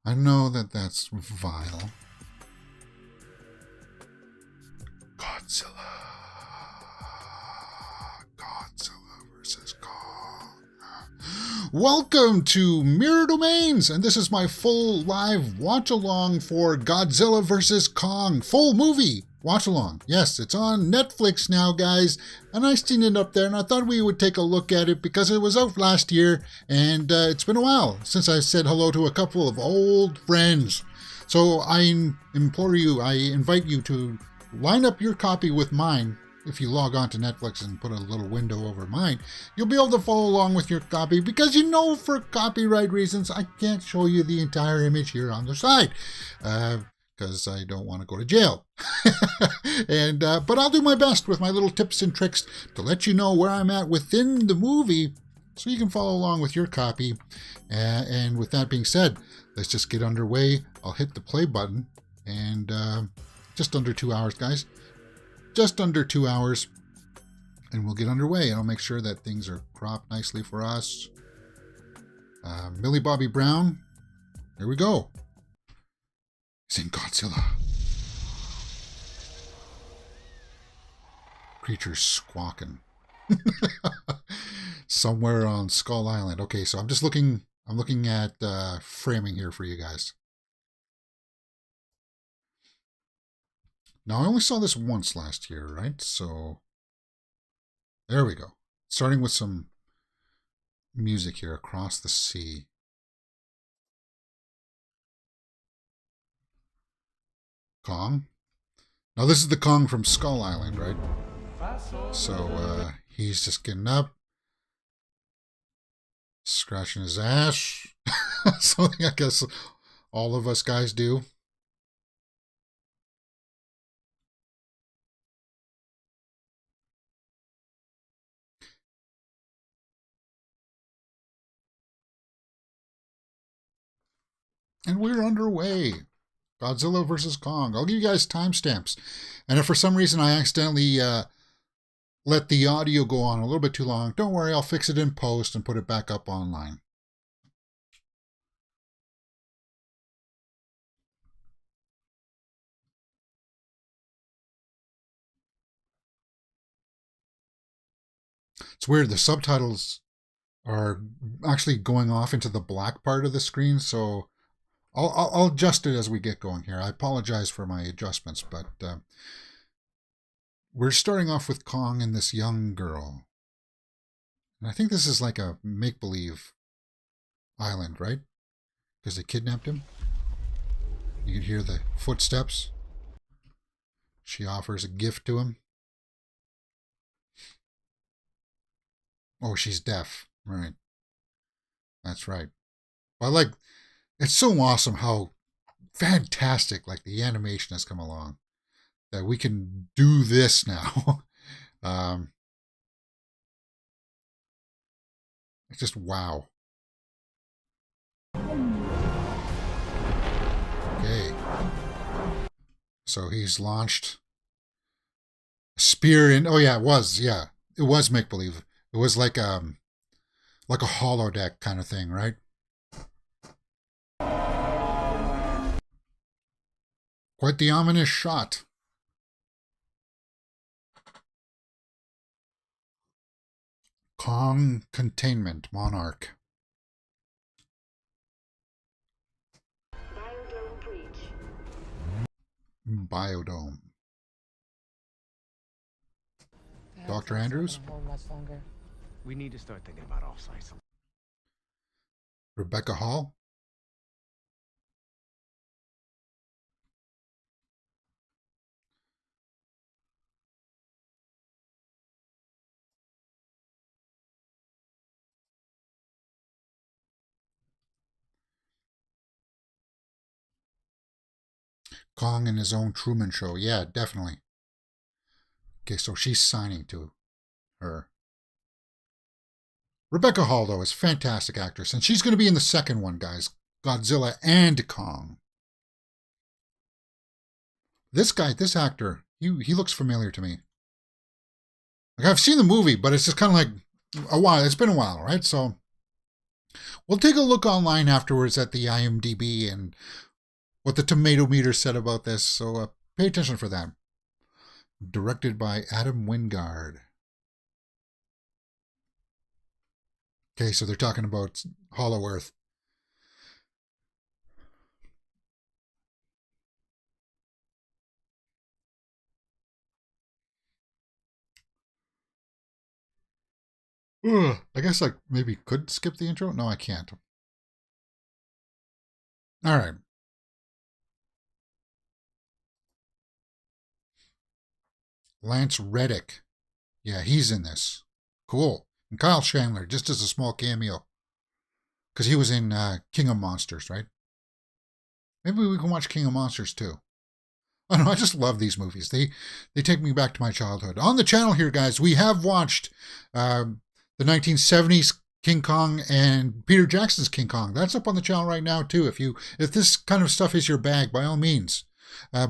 I know that that's vile. Godzilla. Godzilla versus Kong. Welcome to Mirror Domains, and this is my full live watch along for Godzilla versus Kong. Full movie watch along. Yes, it's on Netflix now, guys, and I seen it up there, and I thought we would take a look at it because it was out last year, and it's been a while since I said hello to a couple of old friends. So I implore you, I invite you to line up your copy with mine. If you log on to Netflix and put a little window over mine, you'll be able to follow along with your copy because you know for copyright reasons I can't show you the entire image here on the side because I don't want to go to jail. But I'll do my best with my little tips and tricks to let you know where I'm at within the movie so you can follow along with your copy. And with that being said, let's just get underway. I'll hit the play button and just under 2 hours, guys. Just under 2 hours, and we'll get underway, and I'll make sure that things are cropped nicely for us. Millie Bobby Brown, here we go. It's in Godzilla. Creatures squawking. Somewhere on Skull Island. Okay, so I'm looking at framing here for you guys. Now, I only saw this once last year, right? So, there we go. Starting with some music here, Across the Sea. Kong. Now, this is the Kong from Skull Island, right? So, he's just getting up, scratching his ass. Something I guess all of us guys do. And we're underway. Godzilla versus Kong. I'll give you guys timestamps. And if for some reason I accidentally let the audio go on a little bit too long, don't worry, I'll fix it in post and put it back up online. It's weird, the subtitles are actually going off into the black part of the screen, so I'll adjust it as we get going here. I apologize for my adjustments, but we're starting off with Kong and this young girl. And I think this is like a make-believe island, right? Because they kidnapped him. You can hear the footsteps. She offers a gift to him. Oh, she's deaf. Right. That's right. Well, it's so awesome how fantastic, the animation has come along. That we can do this now. It's just wow. Okay. So he's launched a spear in. Oh yeah, it was. Yeah, it was make believe. It was like a holodeck kind of thing, right? Quite the ominous shot. Kong Containment Monarch. Biodome breach. Biodome. Dr. Andrews? We need to start thinking about off-site. Rebecca Hall? Kong in his own Truman Show. Yeah, definitely. Okay, so she's signing to her. Rebecca Hall, though, is a fantastic actress, and she's going to be in the second one, guys. Godzilla and Kong. This actor, he looks familiar to me. I've seen the movie, but it's just kind of like a while. It's been a while, right? So We'll take a look online afterwards at the IMDb and what the tomato meter said about this, so pay attention for that. Directed by Adam Wingard. Okay, so they're talking about Hollow Earth. Ugh, I guess I maybe could skip the intro. No, I can't. All right. Lance Reddick. Yeah, he's in this. Cool. And Kyle Chandler, just as a small cameo. Because he was in King of Monsters, right? Maybe we can watch King of Monsters too. I don't know, I just love these movies. They take me back to my childhood. On the channel here, guys, we have watched the 1970s King Kong and Peter Jackson's King Kong. That's up on the channel right now too. If this kind of stuff is your bag, by all means.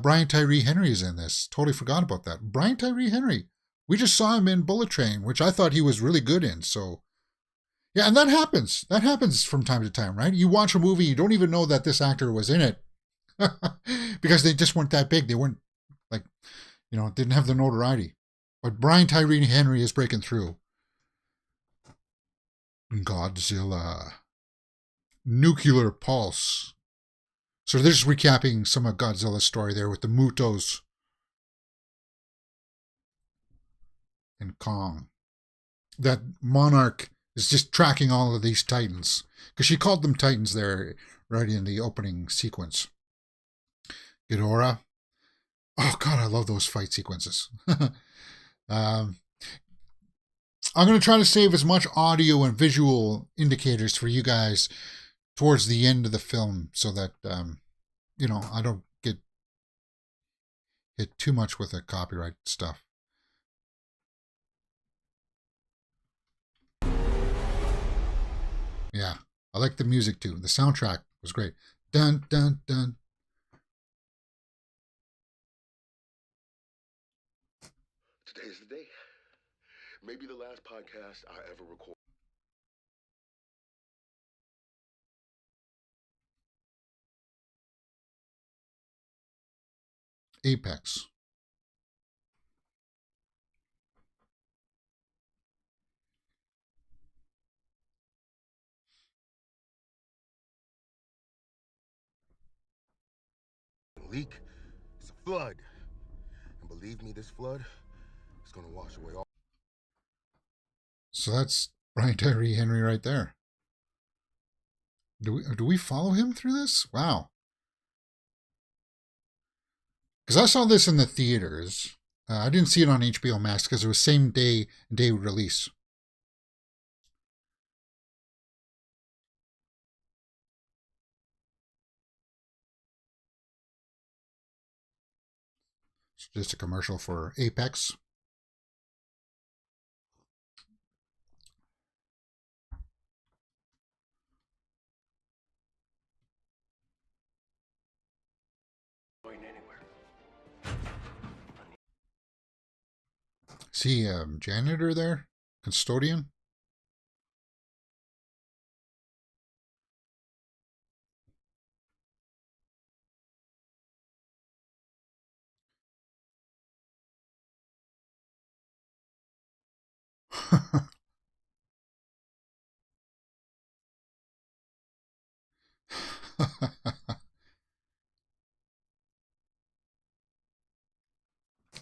Brian Tyree Henry is in this. Totally forgot about that. Brian Tyree Henry. We just saw him in Bullet Train, which I thought he was really good in. So yeah, and that happens. That happens from time to time, right? You watch a movie, you don't even know that this actor was in it because they just weren't that big. They weren't like, didn't have the notoriety. But Brian Tyree Henry is breaking through. Godzilla. Nuclear Pulse. So they're just recapping some of Godzilla's story there with the Mutos and Kong. That Monarch is just tracking all of these Titans. Because she called them Titans there right in the opening sequence. Ghidorah. Oh, God, I love those fight sequences. I'm going to try to save as much audio and visual indicators for you guys towards the end of the film so that, I don't get hit too much with the copyright stuff. Yeah, I like the music too. The soundtrack was great. Dun, dun, dun. Today's the day. Maybe the last podcast I ever recorded. Apex. Leak. It's a flood. And believe me, this flood is going to wash away all. So that's Brian Tyree Henry right there. Do we follow him through this? Wow. Because I saw this in the theaters. I didn't see it on HBO Max because it was same day release. It's just a commercial for Apex. See, janitor there, custodian.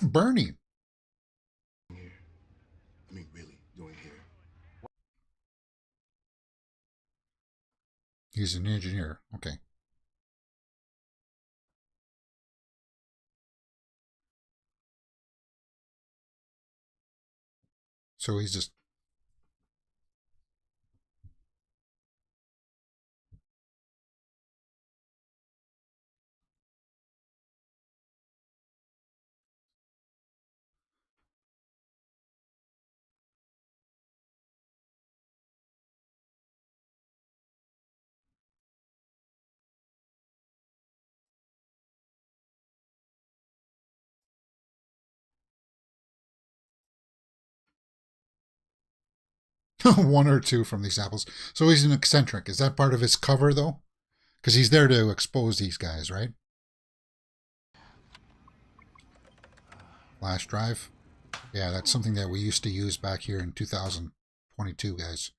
Bernie. I mean, really, doing here. He's an engineer. Okay. So he's just. One or two from these apples. So he's an eccentric. Is that part of his cover, though? Because he's there to expose these guys, right? Flash drive. Yeah, that's something that we used to use back here in 2022, guys.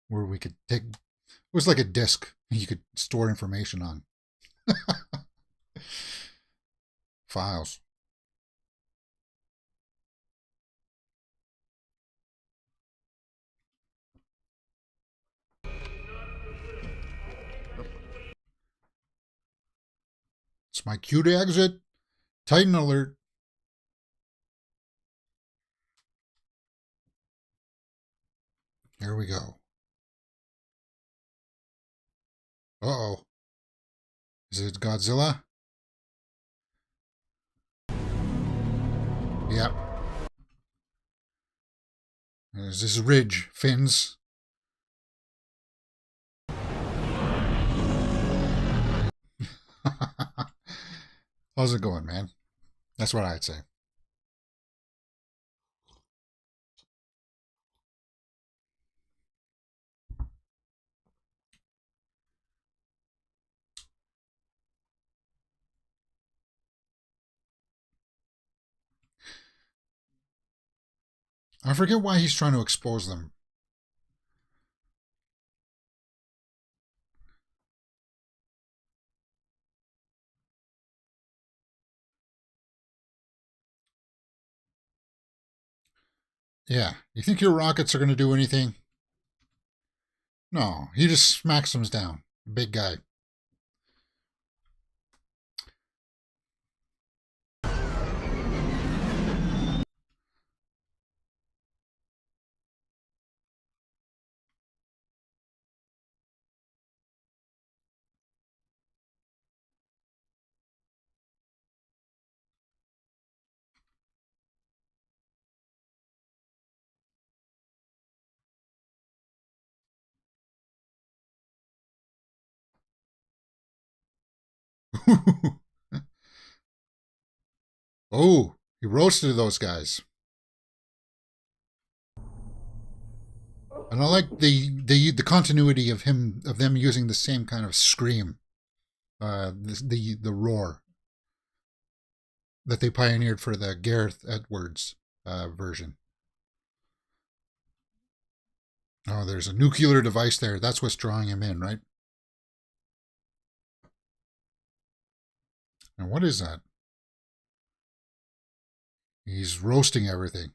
Where we could take... It was like a disk you could store information on. Files. It's my cue to exit. Titan alert. Here we go. Uh-oh. Is it Godzilla? Yep. There's this ridge. Fins. How's it going, man? That's what I'd say. I forget why he's trying to expose them. Yeah. You think your rockets are going to do anything? No. He just smacks them down. Big guy. Oh, he roasted those guys. And I like the continuity of them using the same kind of scream, the roar that they pioneered for the Gareth Edwards version. Oh, there's a nuclear device there. That's what's drawing him in, right? And what is that? He's roasting everything.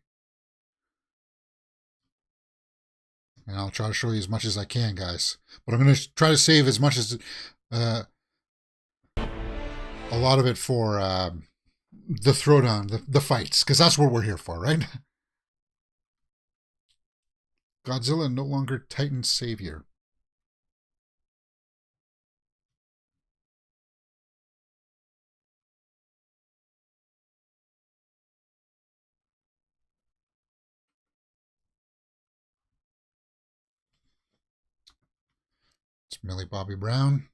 And I'll try to show you as much as I can, guys. But I'm going to try to save as much as a lot of it for the throwdown, the fights, because that's what we're here for, right? Godzilla no longer Titan's savior. It's Millie Bobby Brown.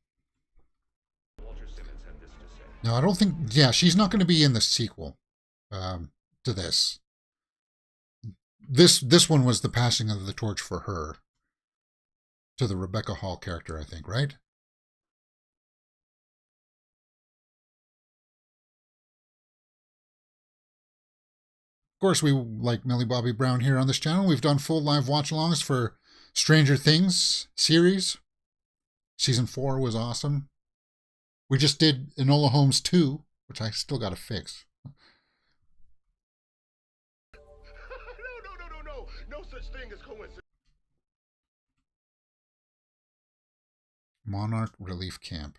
No, I don't think... Yeah, she's not going to be in the sequel to this. This one was the passing of the torch for her. To the Rebecca Hall character, I think, right? Of course, we like Millie Bobby Brown here on this channel. We've done full live watch-alongs for Stranger Things series. Season 4 was awesome. We just did Enola Holmes 2, which I still got to fix. No such thing as coincidence. Monarch Relief Camp.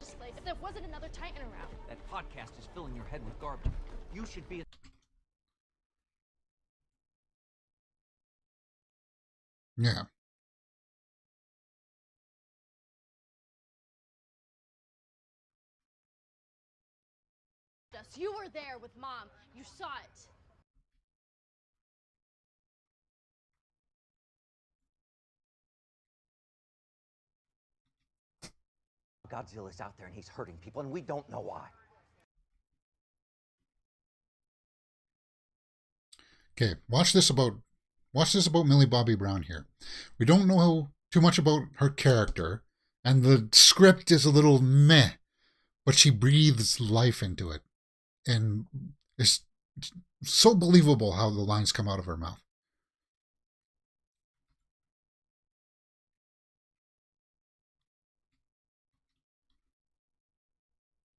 If there wasn't another Titan around. That podcast is filling your head with garbage. You should be... Yeah. You were there with Mom. You saw it. Godzilla's out there and he's hurting people, and we don't know why. Okay, watch this about Millie Bobby Brown here. We don't know too much about her character, and the script is a little meh, but she breathes life into it, and it's so believable how the lines come out of her mouth.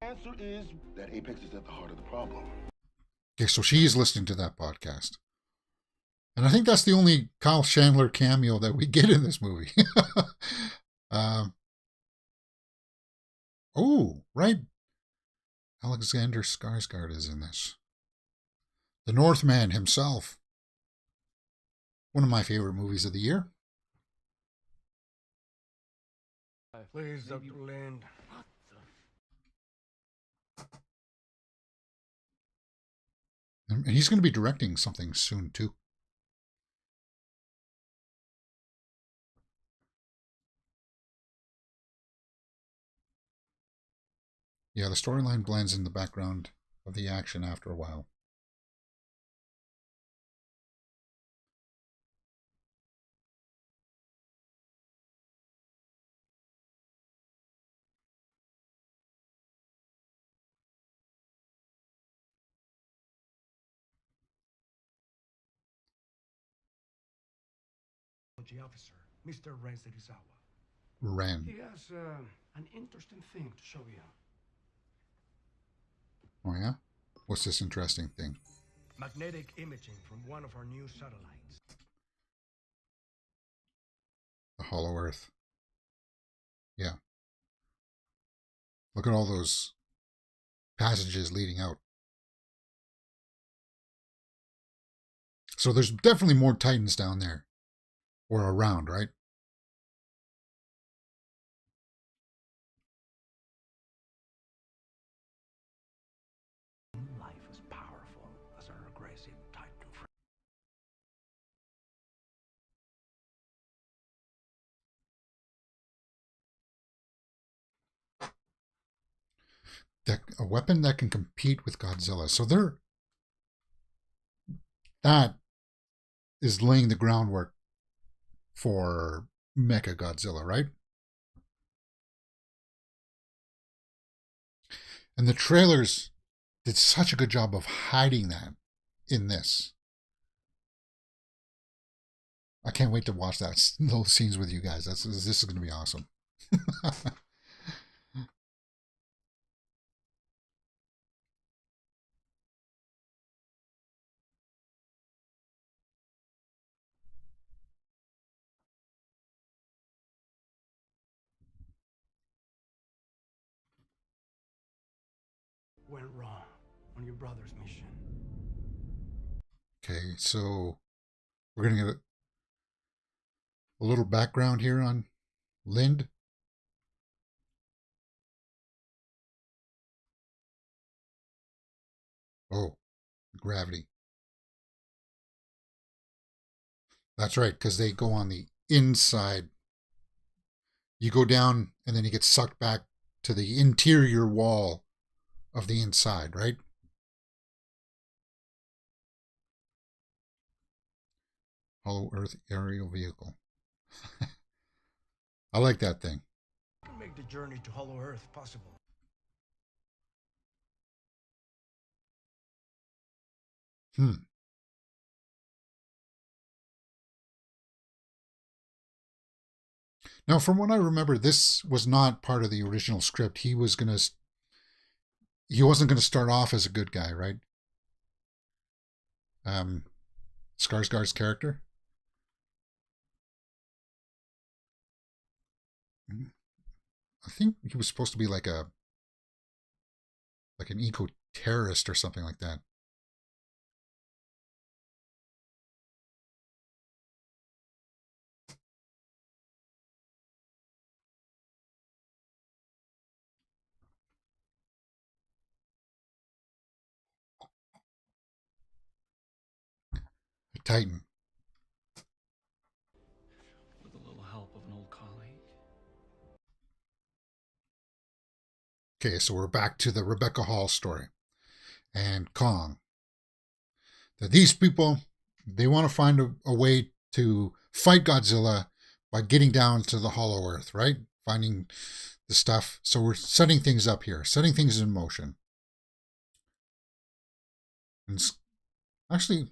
The answer is that Apex is at the heart of the problem. Okay, so she's listening to that podcast. And I think that's the only Kyle Chandler cameo that we get in this movie. Oh, right. Alexander Skarsgård is in this. The Northman himself. One of my favorite movies of the year. Please, Dr. Lind. And he's going to be directing something soon, too. Yeah, the storyline blends in the background of the action after a while. Officer, Mr. Ren Serizawa. Ren. He has an interesting thing to show you. Oh, yeah? What's this interesting thing? Magnetic imaging from one of our new satellites. The Hollow Earth. Yeah. Look at all those passages leading out. So there's definitely more Titans down there. Or around, right? Life is powerful as our aggressive Titan friend. A weapon that can compete with Godzilla. So that is laying the groundwork for Mecha Godzilla, right? And the trailers did such a good job of hiding that in this. I can't wait to watch those scenes with you guys. This is going to be awesome. Went wrong on your brother's mission. Okay, so we're going to get a little background here on Lind. Oh, gravity. That's right, because they go on the inside. You go down and then you get sucked back to the interior wall of the inside, right? Hollow Earth aerial vehicle. I like that thing. Can make the journey to Hollow Earth possible. Now, from what I remember, this was not part of the original script. He wasn't gonna start off as a good guy, right? Skarsgård's character. I think he was supposed to be like an eco terrorist or something like that. A Titan. With a little help of an old colleague. Okay, so we're back to the Rebecca Hall story and Kong. That these people, they want to find a way to fight Godzilla by getting down to the Hollow Earth, right? Finding the stuff. So we're setting things up here, setting things in motion. And actually,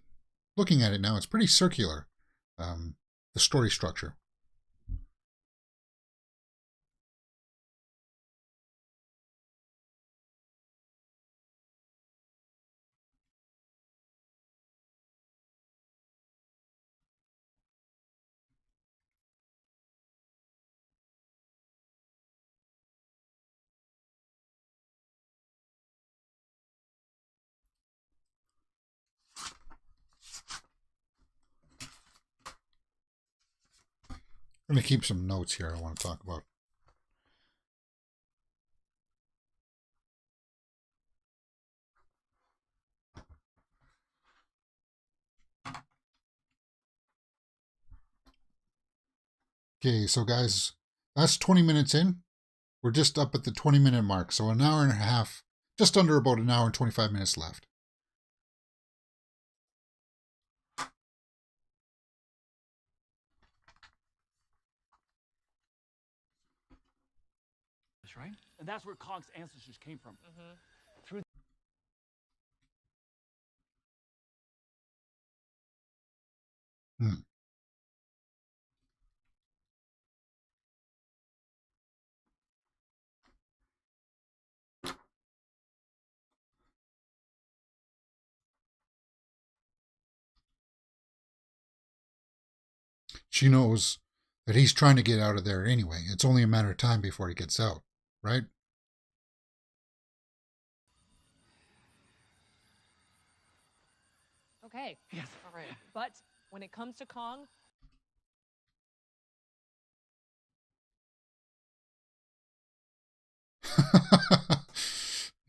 looking at it now, it's pretty circular, the story structure. I'm going to keep some notes here I want to talk about. Okay, so guys, that's 20 minutes in. We're just up at the 20-minute mark, so an hour and a half, just under about an hour and 25 minutes left. That's right. And that's where Kong's ancestors came from. Through Hmm. She knows that he's trying to get out of there anyway. It's only a matter of time before he gets out, right? Okay. Yes. All right. But when it comes to Kong,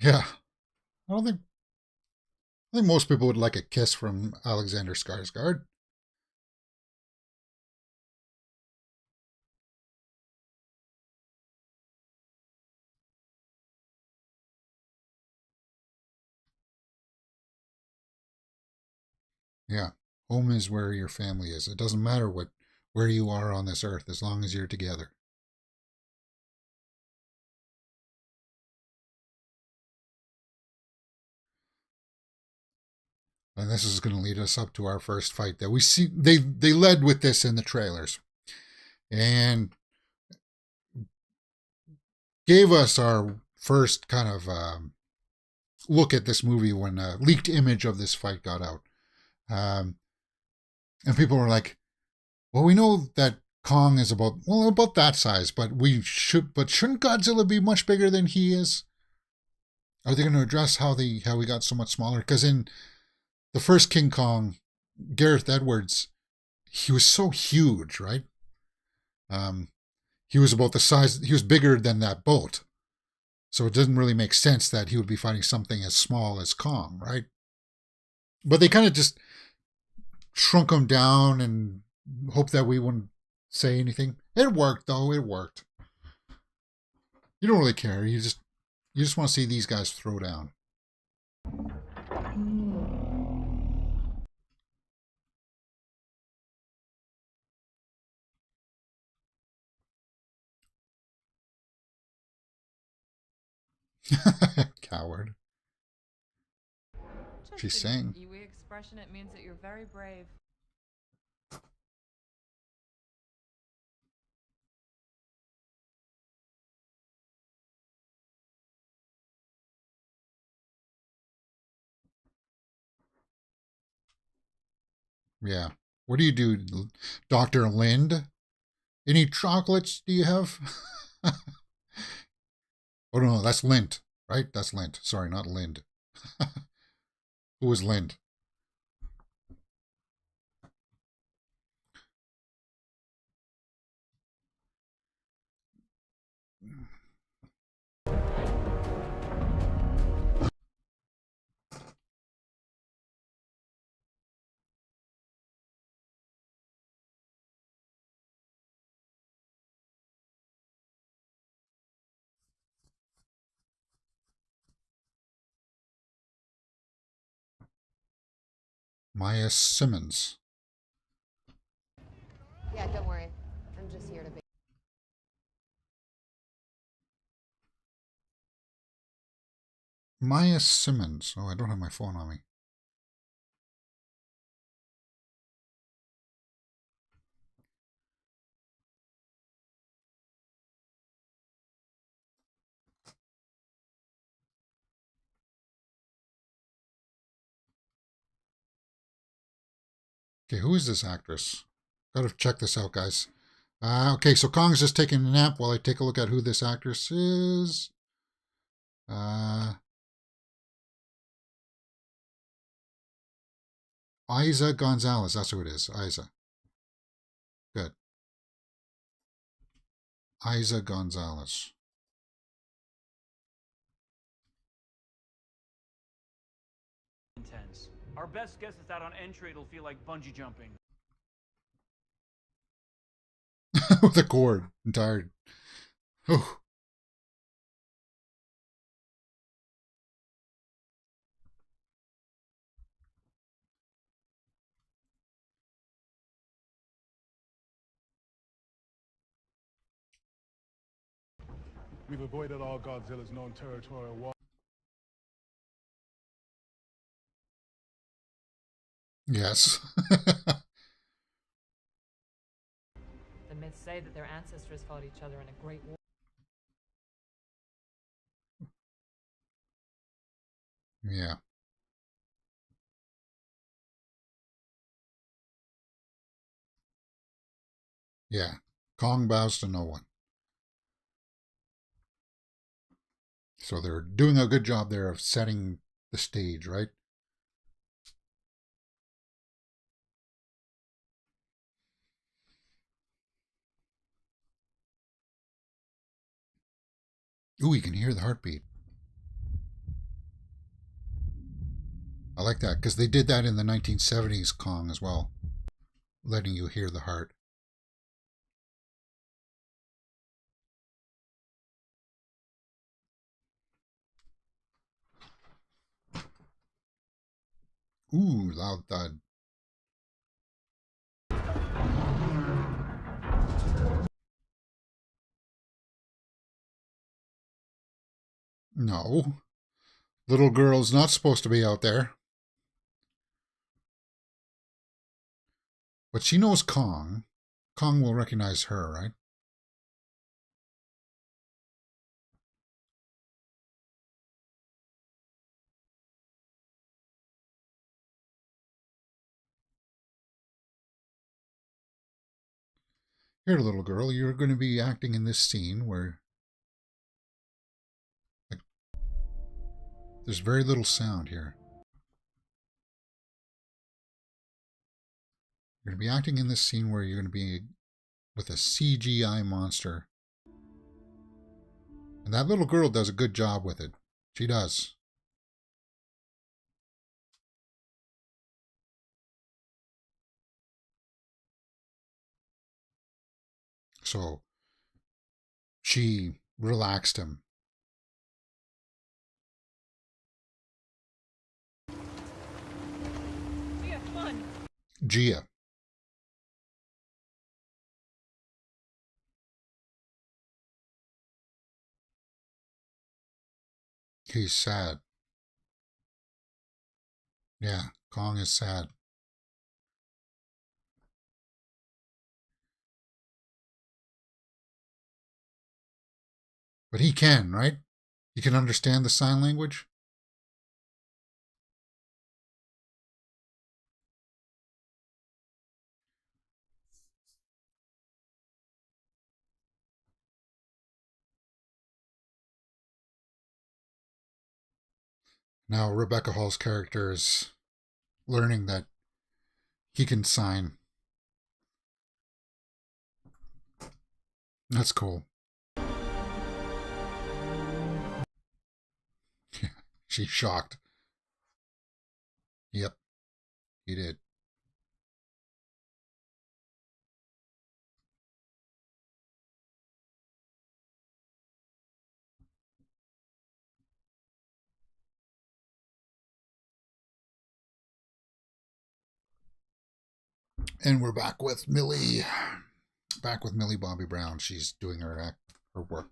Yeah. I think most people would like a kiss from Alexander Skarsgård. Yeah. Home is where your family is. It doesn't matter where you are on this earth as long as you're together. And this is going to lead us up to our first fight that we see. They led with this in the trailers and gave us our first kind of look at this movie when a leaked image of this fight got out. Um, and people were like, well, we know that Kong is about that size, but shouldn't Godzilla be much bigger than he is? Are they going to address how he got so much smaller? Because in the first King Kong, Gareth Edwards, he was so huge, right? He was about the size. He was bigger than that boat, so it doesn't really make sense that he would be fighting something as small as Kong, right? But they kind of just shrunk him down and hoped that we wouldn't say anything. It worked, though. It worked. You don't really care. You just want to see these guys throw down. Coward. just She's an saying. Iwi expression, it means that you're very brave. Yeah. What do you do, Dr. Lind? Any chocolates do you have? Oh, no, that's Lint, right? That's Lint. Sorry, not Lind. Who was Lind? Maya Simmons. Yeah, don't worry. I'm just here to be. Maya Simmons. Oh, I don't have my phone on me. Okay, who is this actress? Gotta check this out, guys. Okay, so Kong's just taking a nap while I take a look at who this actress is. Isa Gonzalez. That's who it is. Isa. Good. Isa Gonzalez. Intense. Our best guess is that on entry it'll feel like bungee jumping. With a cord. I'm tired. Oh. We've avoided all Godzilla's known territorial waters. Yes. The myths say that their ancestors fought each other in a great war. Yeah. Yeah. Kong bows to no one. So they're doing a good job there of setting the stage, right? Ooh, you can hear the heartbeat. I like that because they did that in the 1970s Kong as well, letting you hear the heart. Ooh, loud thud. No. Little girl's not supposed to be out there. But she knows Kong. Kong will recognize her, right? Here, little girl, you're going to be acting in this scene where like, there's very little sound here. You're going to be acting in this scene where you're going to be with a CGI monster. And that little girl does a good job with it. She does. So she relaxed him. Yeah, fun. Gia. He's sad. Yeah, Kong is sad. But he can, right? He can understand the sign language? Now Rebecca Hall's character is learning that he can sign. That's cool. She's shocked. Yep, he did. And we're back with Millie. Back with Millie Bobby Brown. She's doing her work.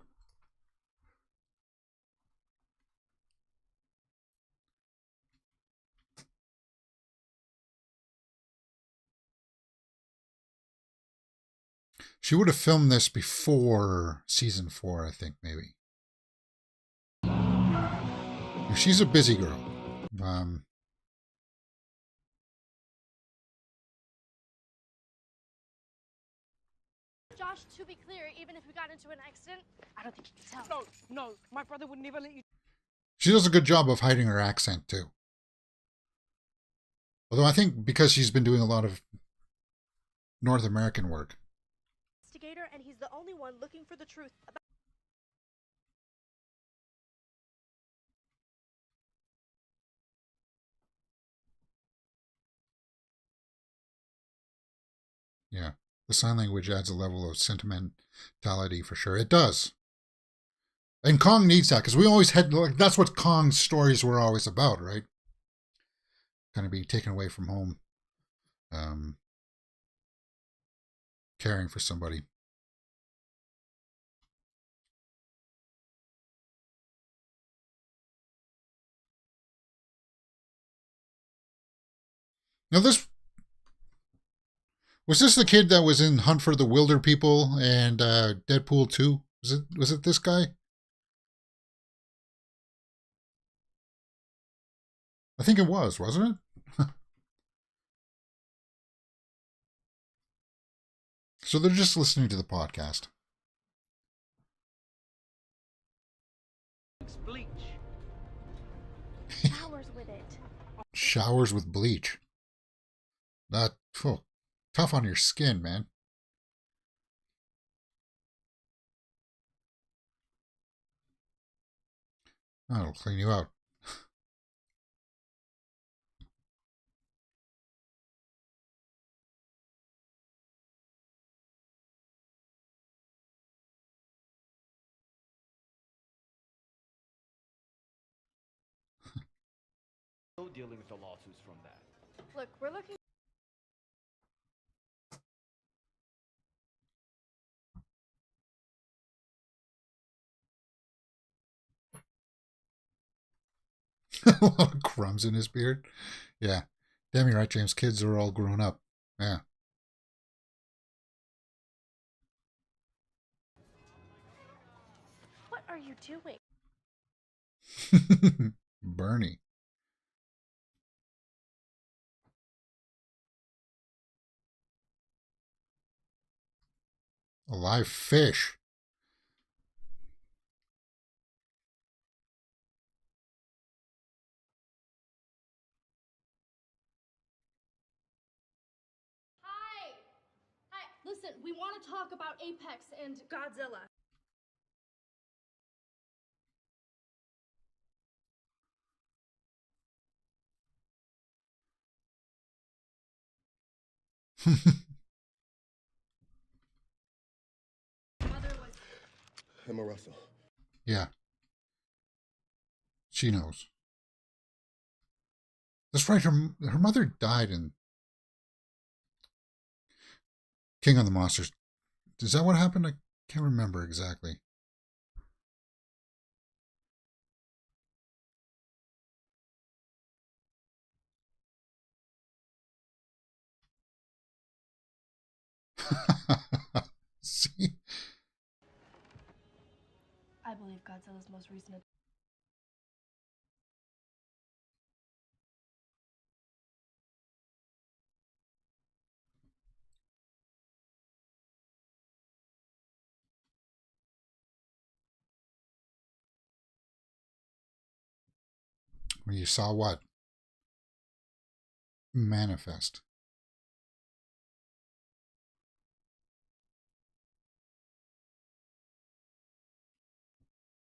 She would have filmed this before season 4, I think, maybe. She's a busy girl. Josh, to be clear, even if we got into an accident, I don't think you can tell. No, my brother would never let you. She does a good job of hiding her accent, too. Although I think because she's been doing a lot of North American work. Investigator, and he's the only one looking for the truth about. Yeah. The sign language adds a level of sentimentality for sure. It does. And Kong needs that because we always had, like, that's what Kong's stories were always about, right? Kind of being taken away from home. Caring for somebody. Now this was this the kid that was in Hunt for the Wilder People and Deadpool 2? Was it this guy? I think it was, wasn't it? So they're just listening to the podcast. Bleach. Showers with it. Showers with bleach. That tough on your skin, man. That'll clean you out. Still dealing with the lawsuits from that. Look, we're looking. A lot of crumbs in his beard. Yeah. Damn, you're right, James. Kids are all grown up. Yeah. What are you doing? Bernie. A live fish. Hi. Hi. Listen, we want to talk about Apex and Godzilla. Mother was. Emma Russell. Yeah. She knows. That's right. Her mother died in King of the Monsters. Is that what happened? I can't remember exactly. See? I believe Godzilla's most recent. When you saw what? Manifest.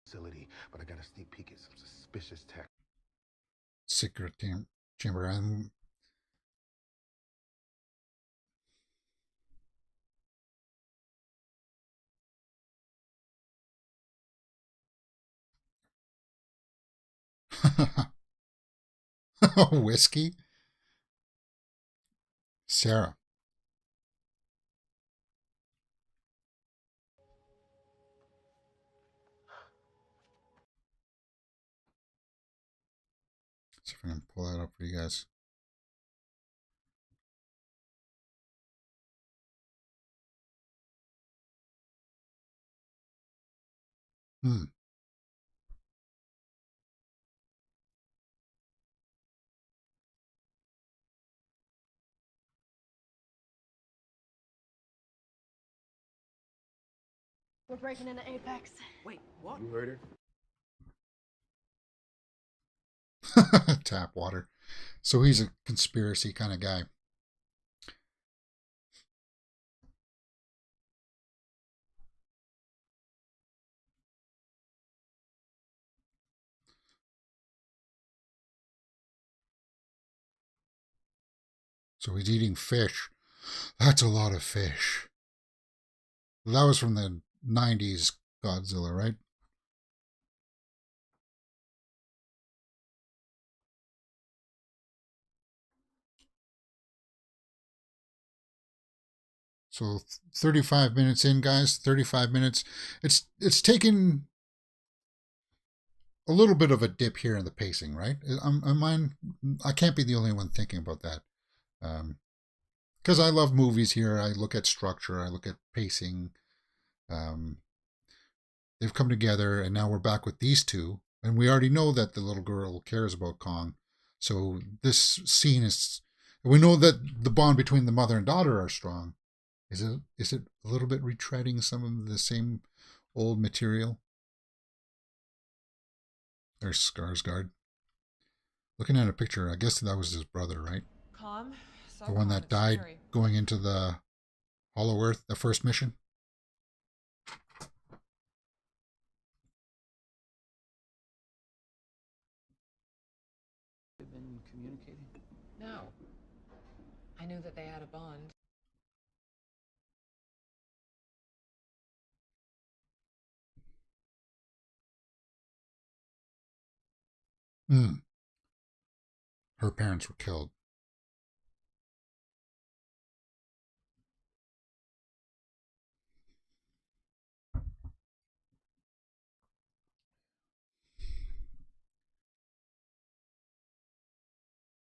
Facility, but I got a sneak peek at some suspicious tech. Secret chamber. And whiskey. Sarah. See if I can pull that up for you guys. Hmm. We're breaking into Apex. Wait, what? You heard her? Tap water. So he's a conspiracy kind of guy. So he's eating fish. That's a lot of fish. That was from the 90s Godzilla, right? So 35 minutes in, guys. 35 minutes. It's taken a little bit of a dip here in the pacing, right? I can't be the only one thinking about that. Because I love movies here. I look at structure. I look at pacing. They've come together, and now we're back with these two. And we already know that the little girl cares about Kong. So this scene is... We know that the bond between the mother and daughter are strong. Is it a little bit retreading some of the same old material? There's Skarsgård. Looking at a picture, I guess that was his brother, right? Calm. So The one calm, that it's died scary. going into the Hollow Earth, the first mission. They've been communicating. No. I knew that they had a bond. Hmm. Her parents were killed.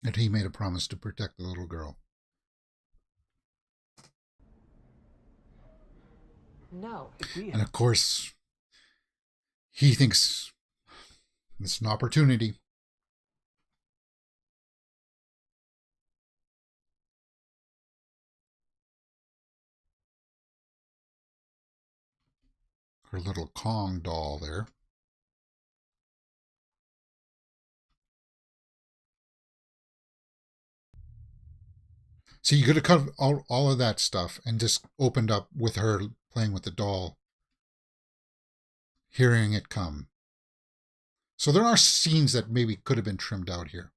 And he made a promise to protect the little girl. No. If we And of course, he thinks it's an opportunity. Her little Kong doll there. So you could have cut all of that stuff and just opened up with her playing with the doll, hearing it come. So there are scenes that maybe could have been trimmed out here.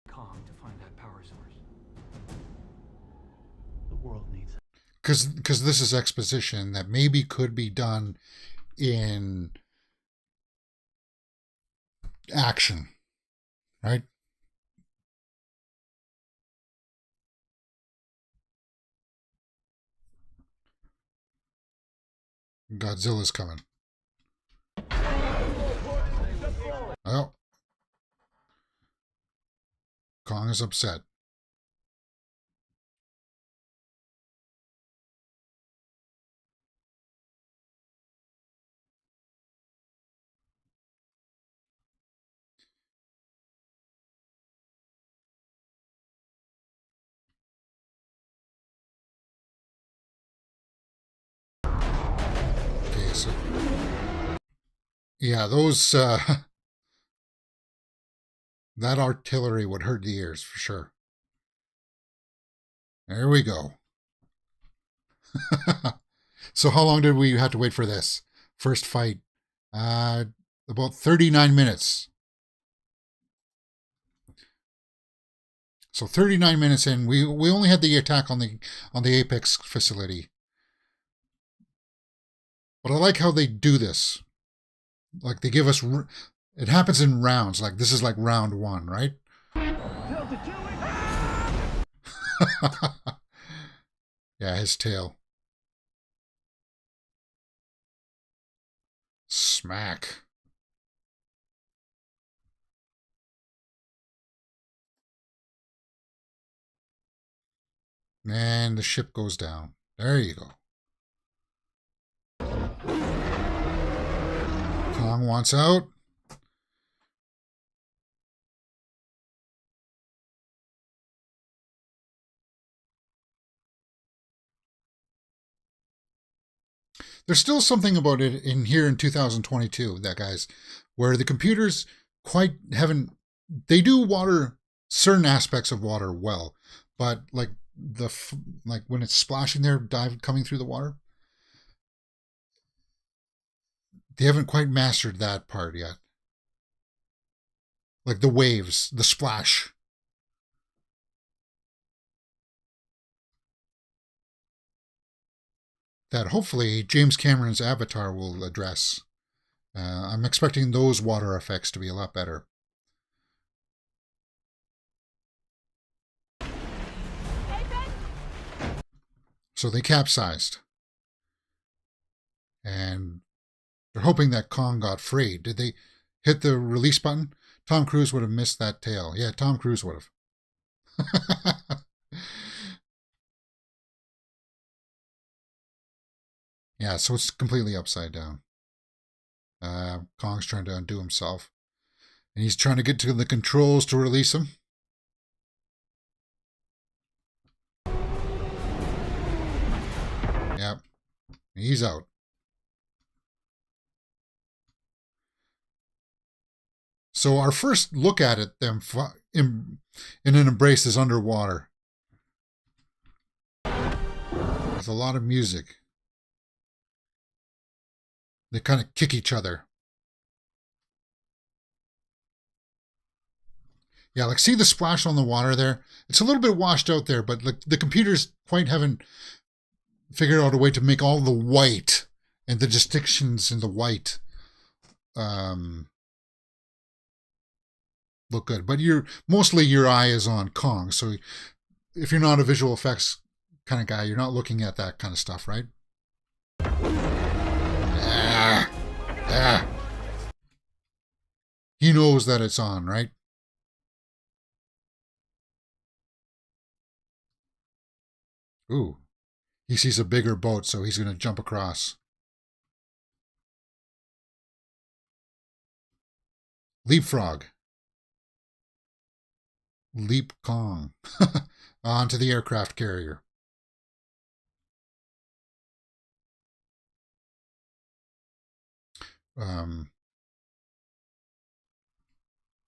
Kong to find that power source. The world needs it. Because this is exposition that maybe could be done in action, right? Godzilla's coming. Oh. Kong is upset. Okay, so yeah, those that artillery would hurt the ears for sure. There we go. So how long did we have to wait for this first fight? About 39 minutes. So 39 minutes in, we only had the attack on the Apex facility. But I like how they do this. Like they give us, it happens in rounds. Like this is like round one, right? Yeah, his tail. Smack. And the ship goes down. There you go. Kong wants out. There's still something about it in here in 2022, that guys, where the computers quite haven't. They do water certain aspects of water well, but like like when it's splashing there, coming through the water, they haven't quite mastered that part yet. Like the waves, the splash. That hopefully James Cameron's Avatar will address. I'm expecting those water effects to be a lot better. So they capsized. And they're hoping that Kong got free. Did they hit the release button? Tom Cruise would have missed that tail. Yeah, Tom Cruise would have. Yeah, so it's completely upside down. Kong's trying to undo himself. And he's trying to get to the controls to release him. Yep. He's out. So our first look at it, them in an embrace is underwater. There's a lot of music. They kind of kick each other. Yeah, like see the splash on the water there? It's a little bit washed out there, but like the computers quite haven't figured out a way to make all the white and the distinctions in the white look good. But mostly your eye is on Kong. So if you're not a visual effects kind of guy, you're not looking at that kind of stuff, right? He knows that it's on, right? Ooh. He sees a bigger boat, so he's going to jump across. Leapfrog. Leap Kong. Onto the aircraft carrier.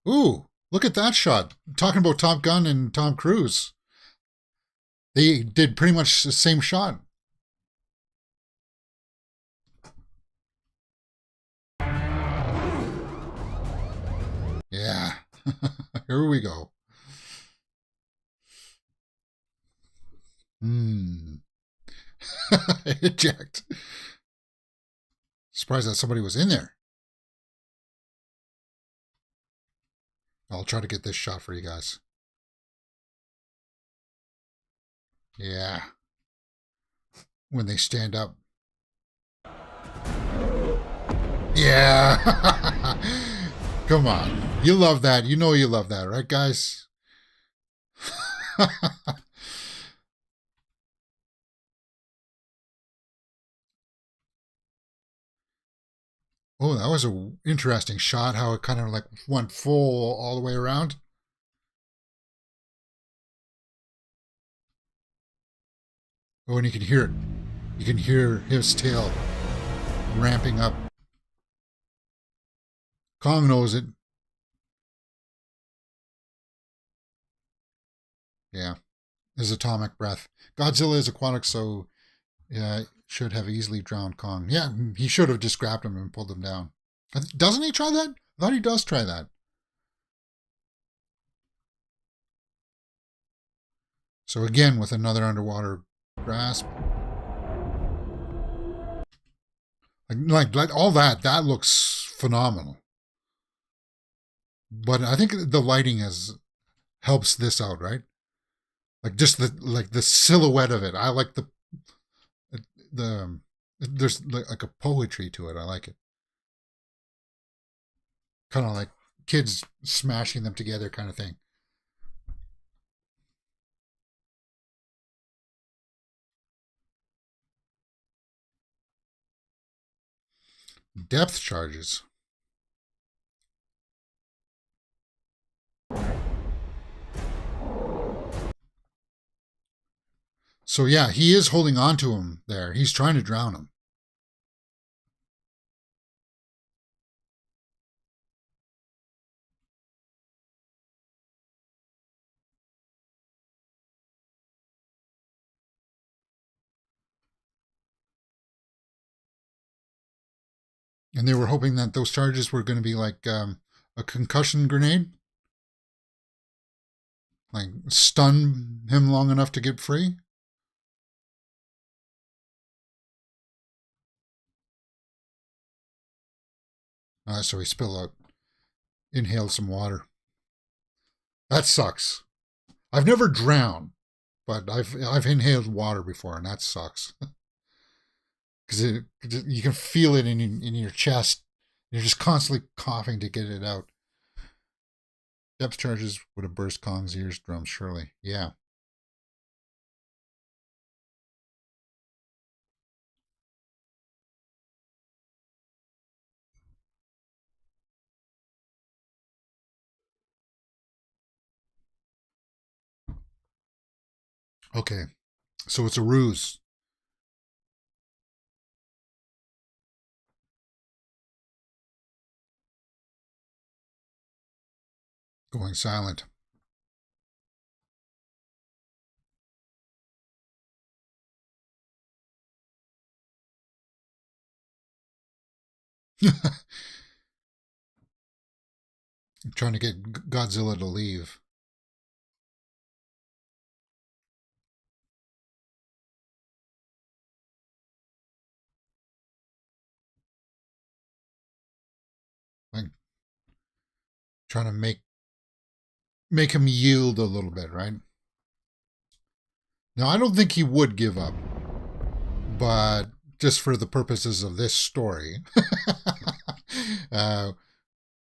Ooh, look at that shot. Talking about Top Gun and Tom Cruise. They did pretty much the same shot. Yeah. Here we go. Eject. Surprised that somebody was in there. I'll try to get this shot for you guys. Yeah. When they stand up. Yeah. Come on. You love that. You know you love that, right, guys? Oh, that was an interesting shot, how it kind of like went full all the way around. Oh, and you can hear it. You can hear his tail ramping up. Kong knows it. Yeah. His atomic breath. Godzilla is aquatic, so yeah, should have easily drowned Kong. Yeah, he should have just grabbed him and pulled him down. Doesn't he try that? I thought he does try that. So again, with another underwater grasp. Like all that looks phenomenal. But I think the lighting helps this out, right? Like just the silhouette of it. I like the there's like a poetry to it. I like it. Kind of like kids smashing them together kind of thing. Depth charges. So yeah, he is holding on to him there. He's trying to drown him. And they were hoping that those charges were going to be like a concussion grenade. Like stun him long enough to get free. So he spilled out, inhaled some water. That sucks. I've never drowned, but I've inhaled water before, and that sucks. Because you can feel it in your chest. You're just constantly coughing to get it out. Depth charges would have burst Kong's eardrums, surely. Yeah. Okay. So it's a ruse. Going silent. Trying to get Godzilla to leave. Like trying to make him yield a little bit, right? Now I don't think he would give up, but just for the purposes of this story, uh,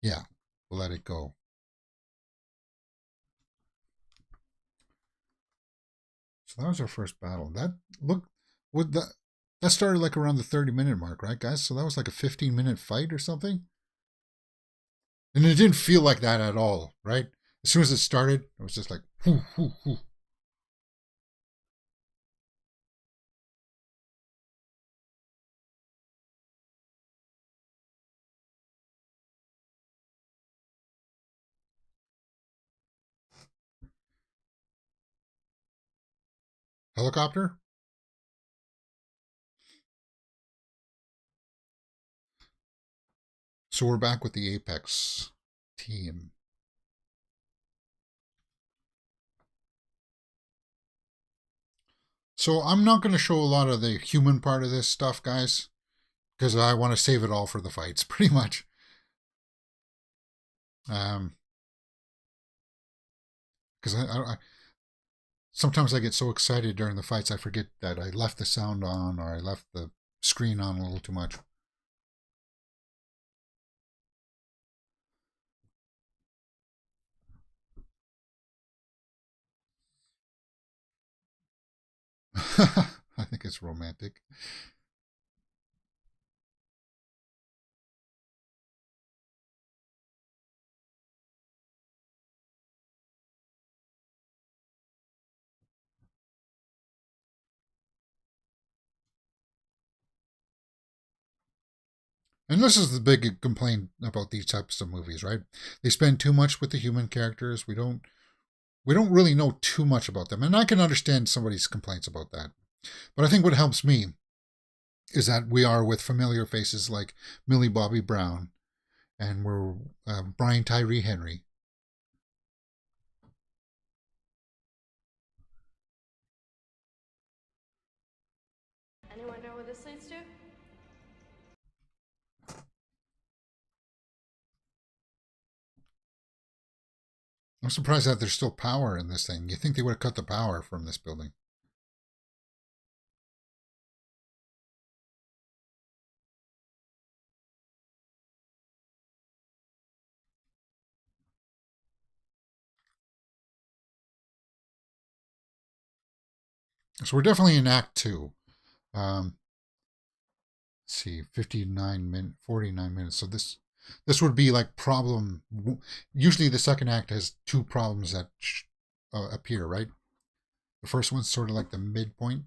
yeah, we'll let it go. So that was our first battle. That look, would that started like around the 30-minute mark, right, guys? So that was like a 15-minute fight or something. And it didn't feel like that at all, right? As soon as it started, it was just like, whoo, whoo, whoo. Helicopter? So we're back with the Apex team. So I'm not going to show a lot of the human part of this stuff, guys, because I want to save it all for the fights, pretty much. Because sometimes I get so excited during the fights, I forget that I left the sound on or I left the screen on a little too much. I think it's romantic. And this is the big complaint about these types of movies, right? They spend too much with the human characters. We don't really know too much about them. And I can understand somebody's complaints about that. But I think what helps me is that we are with familiar faces like Millie Bobby Brown and we're Brian Tyree Henry. Anyone know what this leads to? I'm surprised that there's still power in this thing. You think they would have cut the power from this building? So we're definitely in Act 2. Let's see, 49 minutes. So this would be like problem. Usually the second act has two problems that appear, right? The first one's sort of like the midpoint.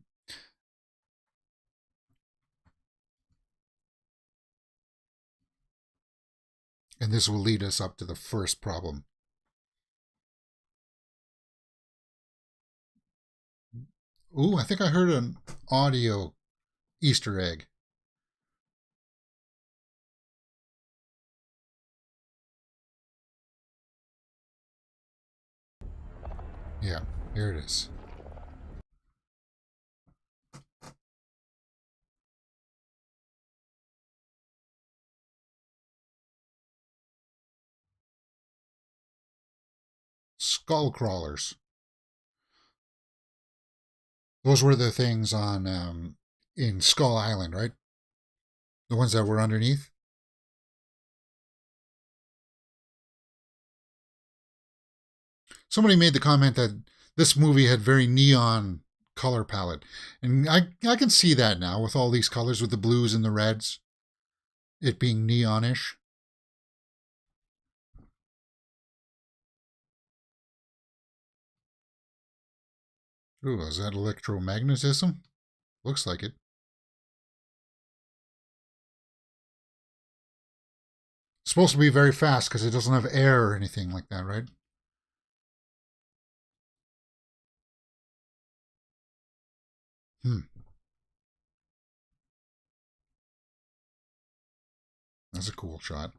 And this will lead us up to the first problem. Ooh, I think I heard an audio Easter egg. Yeah, here it is. Skull crawlers. Those were the things on in Skull Island, right? The ones that were underneath. Somebody made the comment that this movie had very neon color palette, and I can see that now with all these colors, with the blues and the reds, it being neonish. Ooh, is that electromagnetism? Looks like it. It's supposed to be very fast because it doesn't have air or anything like that, right? That's a cool shot.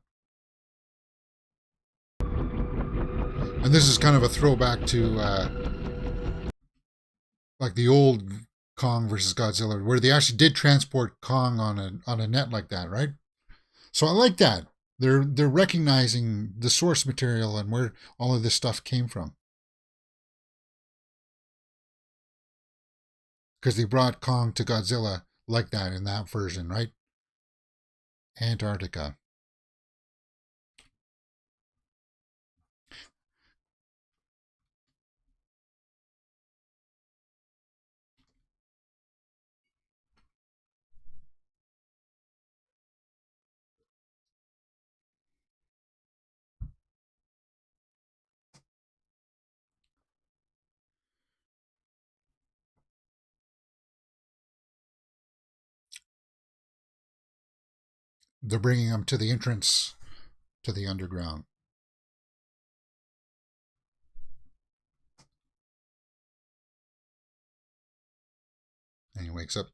And this is kind of a throwback to like the old Kong versus Godzilla, where they actually did transport Kong on a net like that, right? So I like that. They're recognizing the source material and where all of this stuff came from. Because they brought Kong to Godzilla like that in that version, right? Antarctica. They're bringing him to the entrance to the underground. And he wakes up.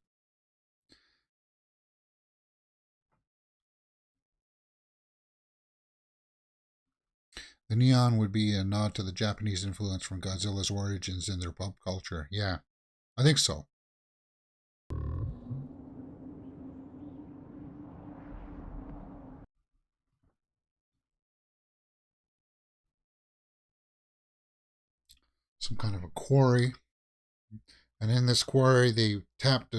The neon would be a nod to the Japanese influence from Godzilla's origins in their pop culture. Yeah, I think so. Some kind of a quarry. And in this quarry, they tapped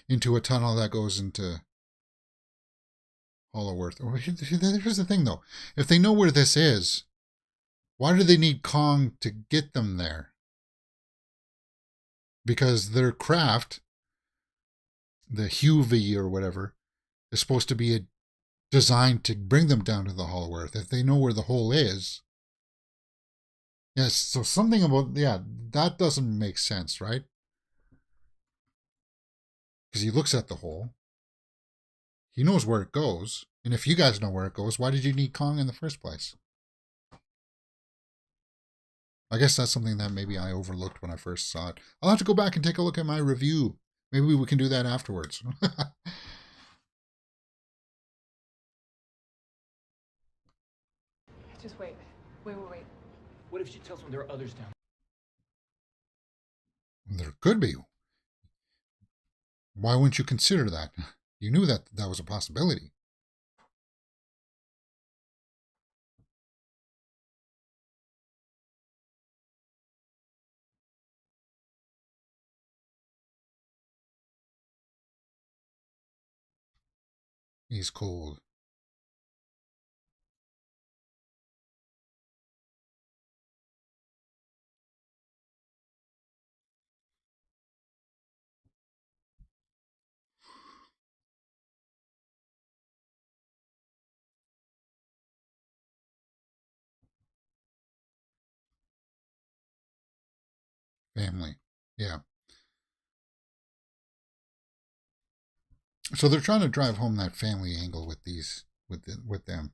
into a tunnel that goes into Hollow Earth. Here's the thing, though. If they know where this is, why do they need Kong to get them there? Because their craft, the Huvie or whatever, is supposed to be designed to bring them down to the Hollow Earth. If they know where the hole is, yes. So something about that doesn't make sense, right? Because he looks at the hole, he knows where it goes, and if you guys know where it goes, why did you need Kong in the first place? I guess that's something that maybe I overlooked when I first saw it. I'll have to go back and take a look at my review. Maybe we can do that afterwards. Just wait. Wait. What if she tells them there are others down? There could be. Why wouldn't you consider that? You knew that that was a possibility. He's cold. family. Yeah. So they're trying to drive home that family angle with with them.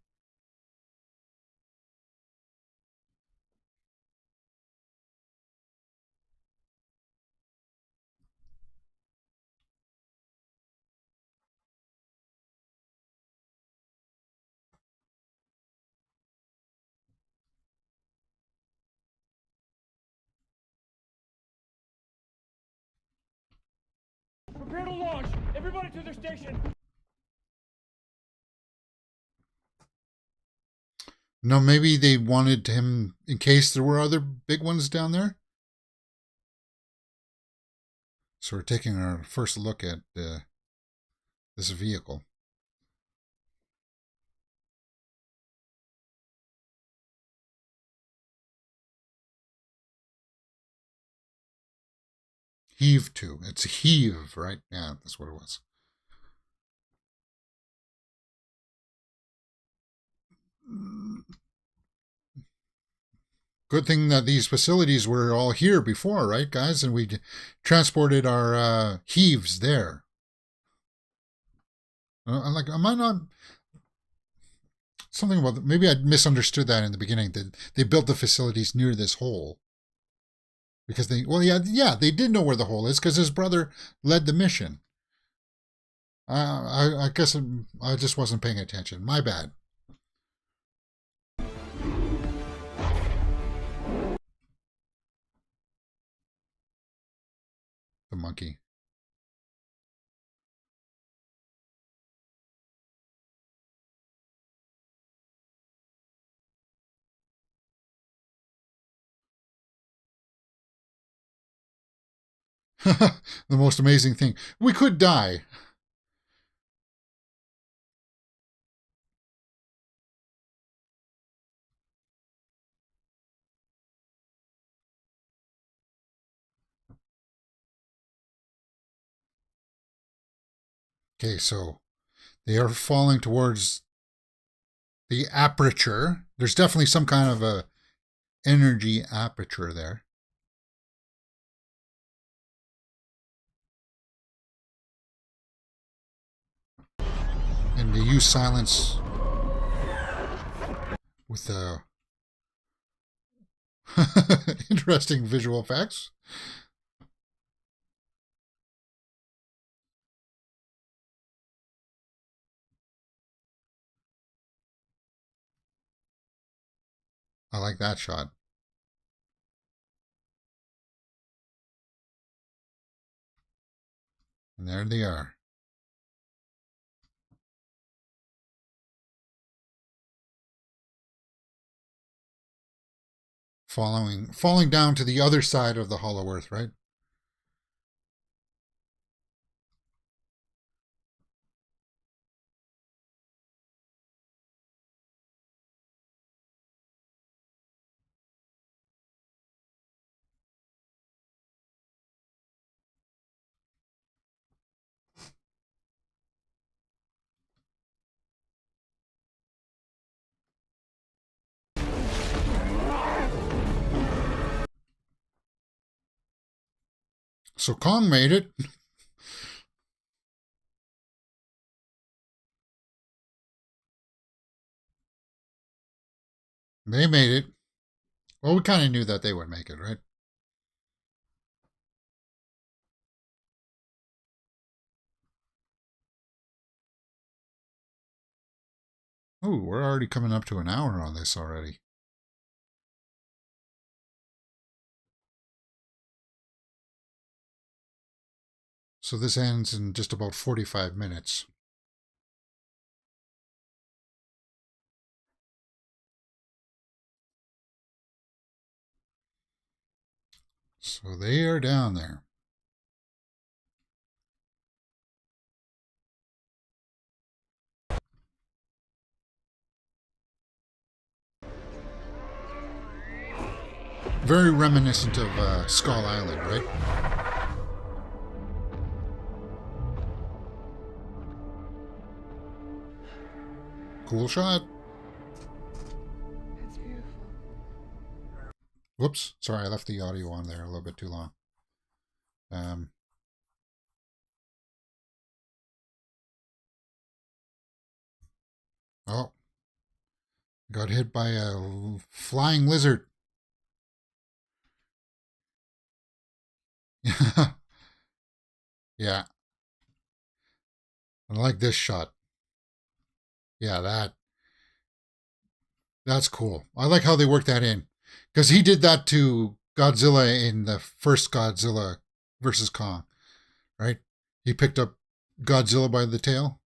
Prepare to launch! Everybody to their station! No, maybe they wanted him in case there were other big ones down there. So we're taking our first look at this vehicle. Heave 2. It's a heave, right? Yeah, that's what it was. Good thing that these facilities were all here before, right, guys? And we transported our heaves there. I'm like, am I not... Something about... Maybe I misunderstood that in the beginning. That they built the facilities near this hole. Because they... Well, yeah, they did know where the hole is because his brother led the mission. I guess I just wasn't paying attention. My bad. The monkey. The most amazing thing. We could die. Okay, so they are falling towards the aperture. There's definitely some kind of a energy aperture there. And they use silence with the interesting visual effects. I like that shot. And there they are. Falling down to the other side of the Hollow Earth, right? So Kong made it. They made it. Well, we kind of knew that they would make it, right? Oh, we're already coming up to an hour on this already. So this ends in just about 45 minutes. So they are down there. Very reminiscent of Skull Island, right? Cool shot. That's beautiful. Whoops. Sorry, I left the audio on there a little bit too long. Oh, got hit by a flying lizard. Yeah, I like this shot. Yeah, that's cool. I like how they worked that in, because he did that to Godzilla in the first Godzilla versus Kong, right? He picked up Godzilla by the tail,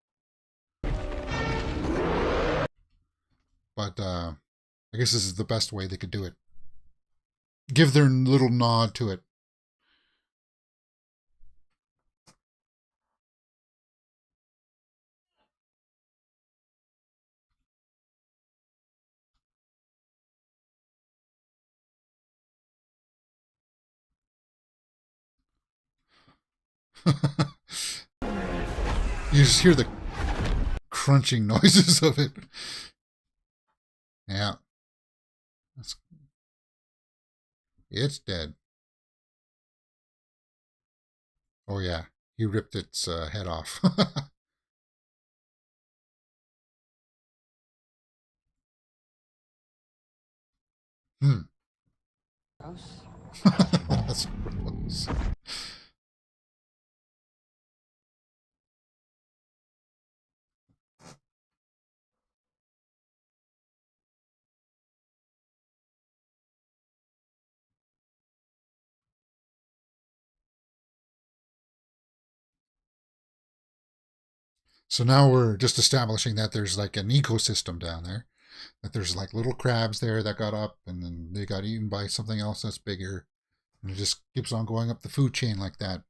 but I guess this is the best way they could do it. Give their little nod to it. You just hear the crunching noises of it. Yeah. It's dead. Oh, yeah. He ripped its head off. That's gross. So now we're just establishing that there's like an ecosystem down there. That there's like little crabs there that got up and then they got eaten by something else that's bigger. And it just keeps on going up the food chain like that.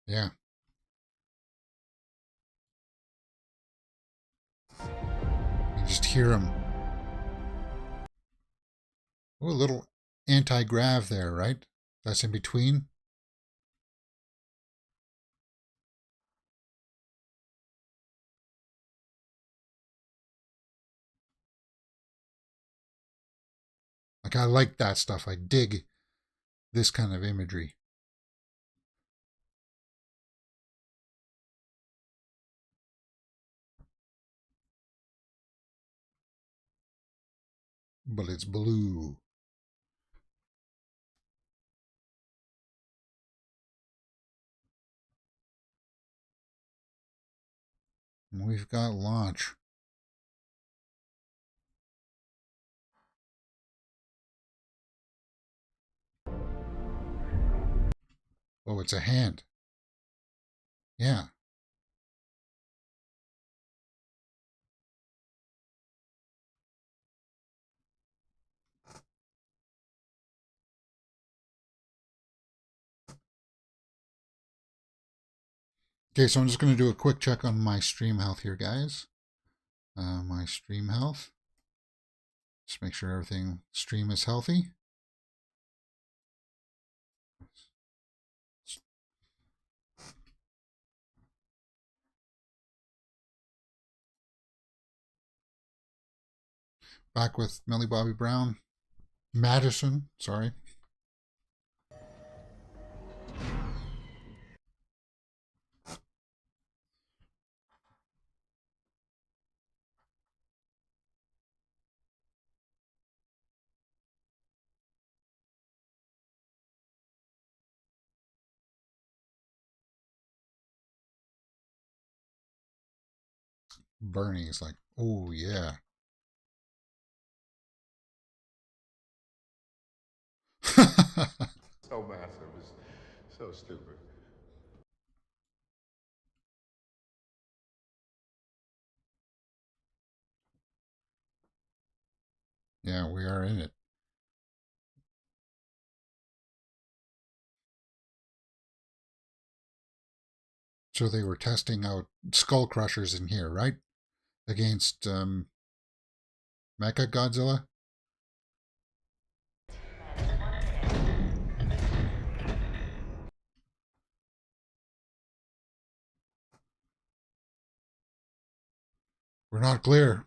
Yeah. You just hear them. Oh, a little anti-grav there, right? That's in between. Like, I like that stuff. I dig this kind of imagery. But it's blue. And we've got launch. Oh, it's a hand. Yeah. Okay, so I'm just going to do a quick check on my stream health here, guys. My stream health. Just make sure everything stream is healthy. Back with Millie Bobby Brown. Madison, sorry. Bernie's like, oh yeah. So massive. It's so stupid. Yeah, we are in it. So they were testing out skull crushers in here, right? Against Mecha Godzilla. We're not clear.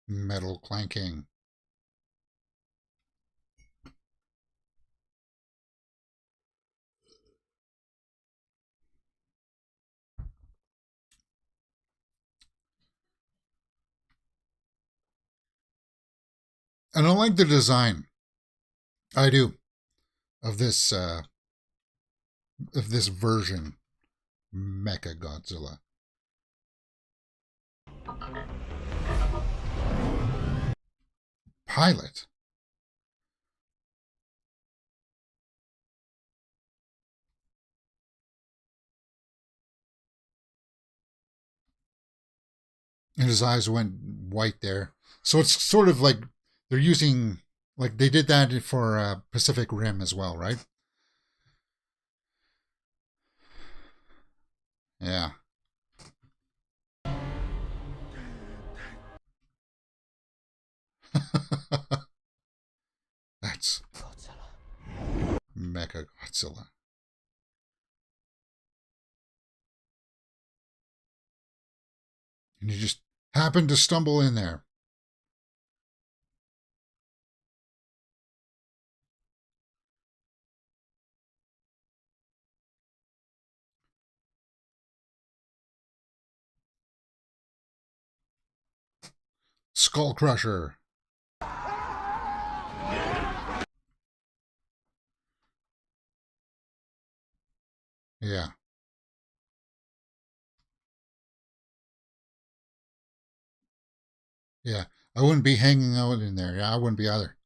Metal clanking. And I like the design. I do. Of this version, Mecha Godzilla. Pilot. And his eyes went white there. So it's sort of like they're using, like they did that for Pacific Rim as well, right? Yeah. That's Mecha Godzilla. And you just happened to stumble in there. Skull Crusher. Yeah. Yeah. I wouldn't be hanging out in there. Yeah, I wouldn't be either.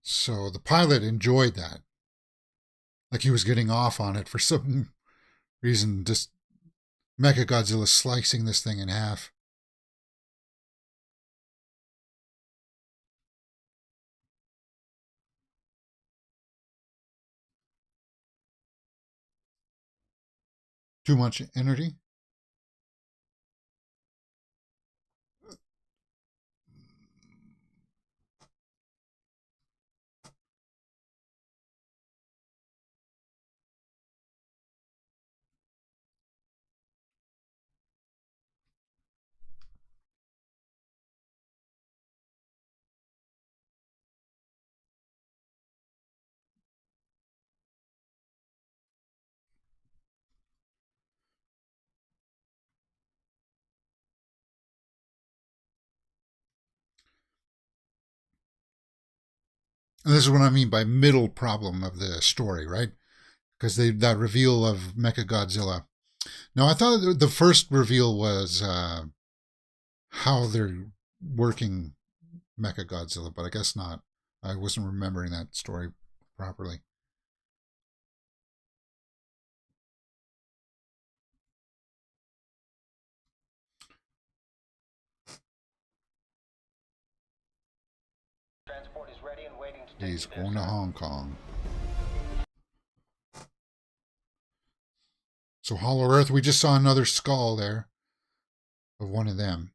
So the pilot enjoyed that. Like he was getting off on it for some reason. Just Mechagodzilla slicing this thing in half. Too much energy. And this is what I mean by middle problem of the story, right? Because that reveal of Mechagodzilla. Now, I thought the first reveal was how they're working Mechagodzilla, but I guess not. I wasn't remembering that story properly. Transport is ready and waiting to He's going to Hong Kong. So Hollow Earth, we just saw another skull there of one of them.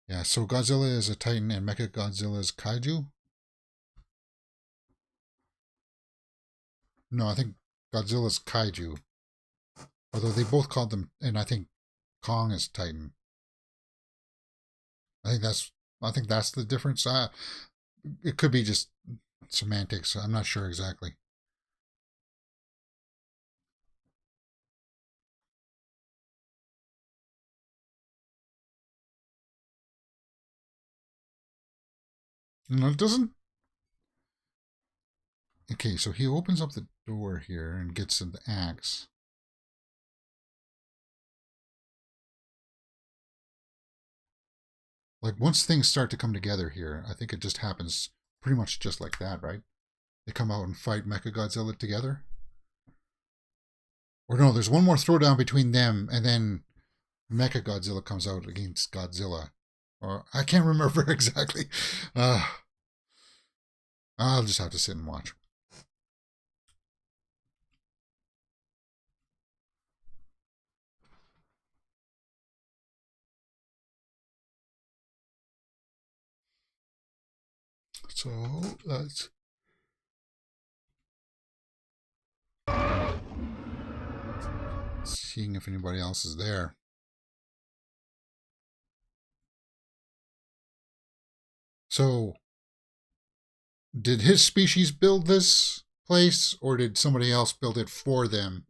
Yeah, so Godzilla is a Titan and Mechagodzilla is Kaiju? No, I think Godzilla's Kaiju. Although they both called them, and I think Kong is Titan. I think that's the difference. It could be just semantics. I'm not sure exactly. No, it doesn't. Okay, so he opens up the door here and gets an axe. Like once things start to come together here, I think it just happens pretty much just like that, right? They come out and fight Mechagodzilla together. Or no, there's one more throwdown between them, and then Mecha Godzilla comes out against Godzilla. Or I can't remember exactly. I'll just have to sit and watch. So that's seeing if anybody else is there. So, did his species build this place, or did somebody else build it for them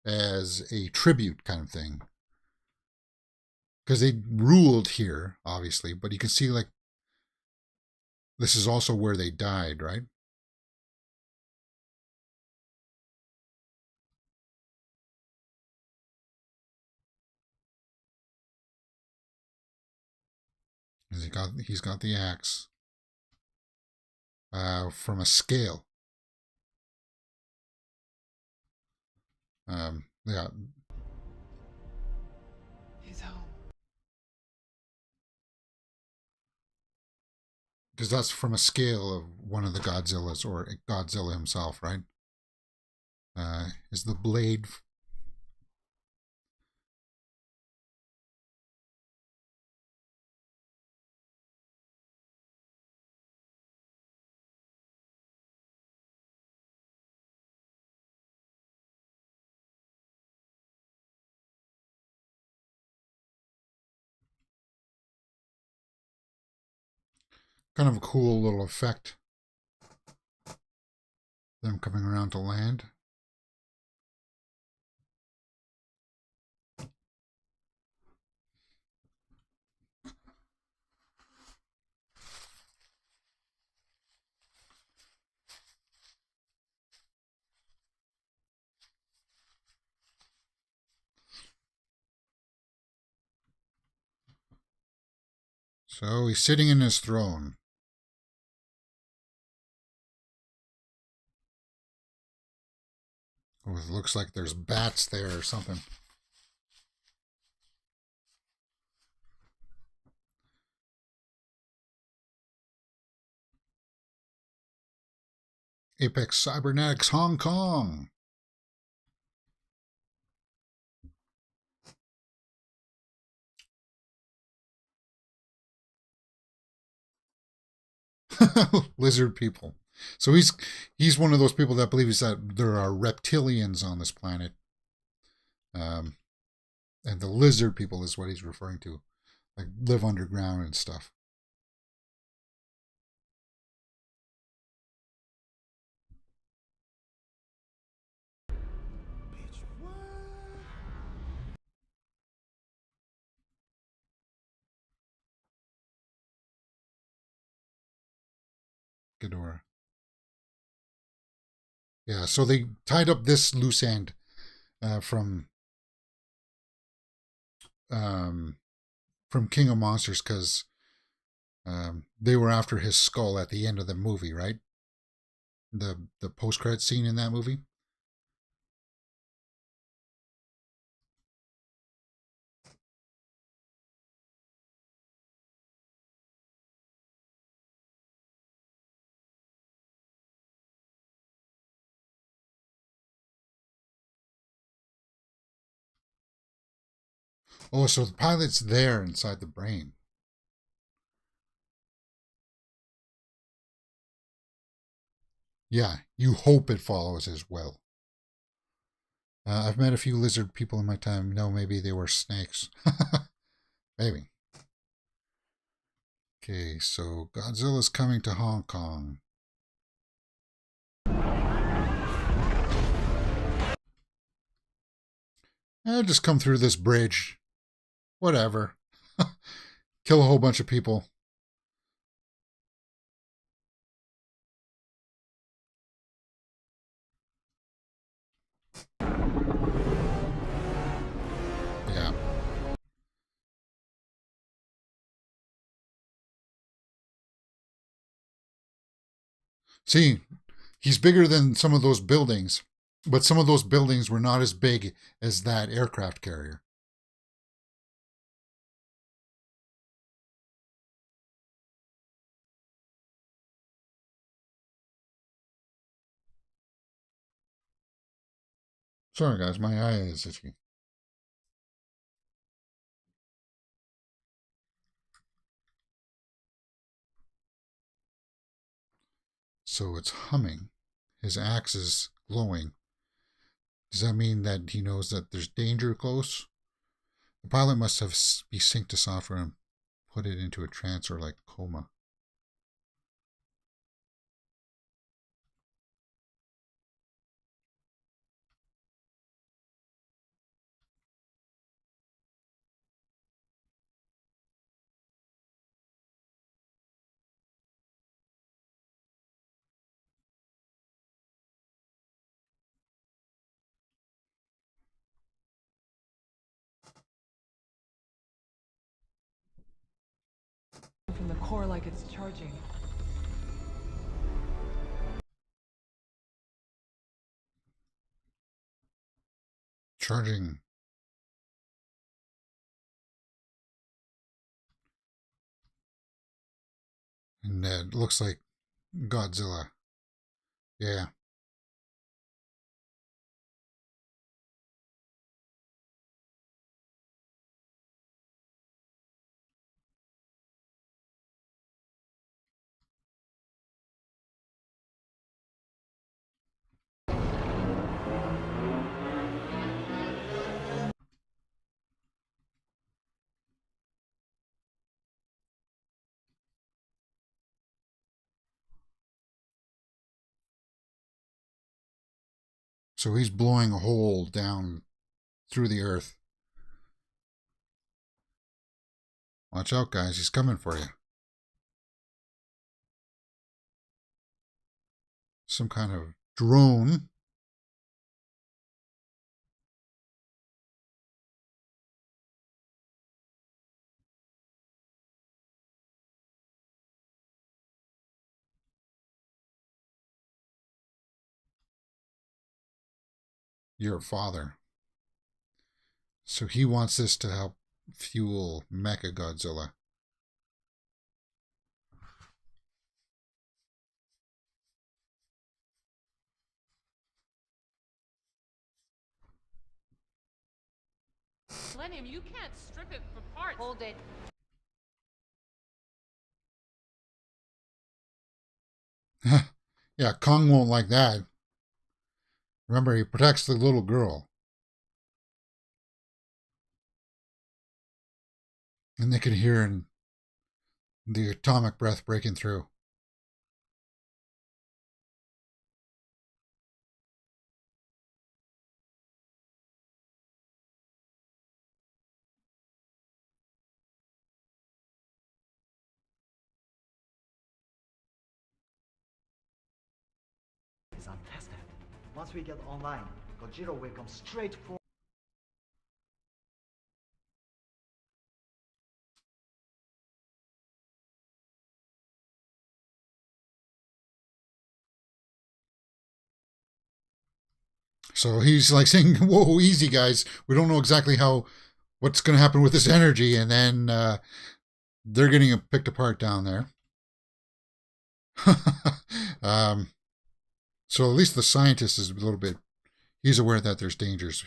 as a tribute kind of thing? Because they ruled here, obviously, but you can see, like, this is also where they died, right? He's got the axe from a scale. Yeah, He's home. because that's from a scale of one of the Godzillas, or Godzilla himself, right? Is the blade kind of a cool little effect? Them coming around to land. So he's sitting in his throne. Oh, it looks like there's bats there or something. Apex Cybernetics Hong Kong. Lizard people. So he's one of those people that believes that there are reptilians on this planet. And the lizard people is what he's referring to. Like live underground and stuff. Ghidorah. Yeah, so they tied up this loose end um, from King of Monsters because they were after his skull at the end of the movie, right? The post credit scene in that movie. Oh, so the pilot's there inside the brain. Yeah, you hope it follows his will. I've met a few lizard people in my time. No, maybe they were snakes. Maybe. Okay, so Godzilla's coming to Hong Kong. Just come through this bridge. Whatever. Kill a whole bunch of people. Yeah. See, he's bigger than some of those buildings. But some of those buildings were not as big as that aircraft carrier. Sorry, guys, my eye is itchy. So it's humming. His axe is glowing. Does that mean that he knows that there's danger close? The pilot must have be synced to software and put it into a trance or like coma. From the core like it's charging. Charging. And it looks like Godzilla. Yeah. So he's blowing a hole down through the earth. Watch out, guys. He's coming for you. Some kind of drone. Your father. So he wants this to help fuel Mecha Godzilla. Millennium, you can't strip it for parts. Hold it. Yeah, Kong won't like that. Remember, he protects the little girl. And they can hear the atomic breath breaking through. Is untested. Once we get online, Godzilla will come straight for. So he's like saying, whoa, easy, guys. We don't know exactly what's going to happen with this energy. And then they're getting picked apart down there. So at least the scientist is a little bit, he's aware that there's dangers.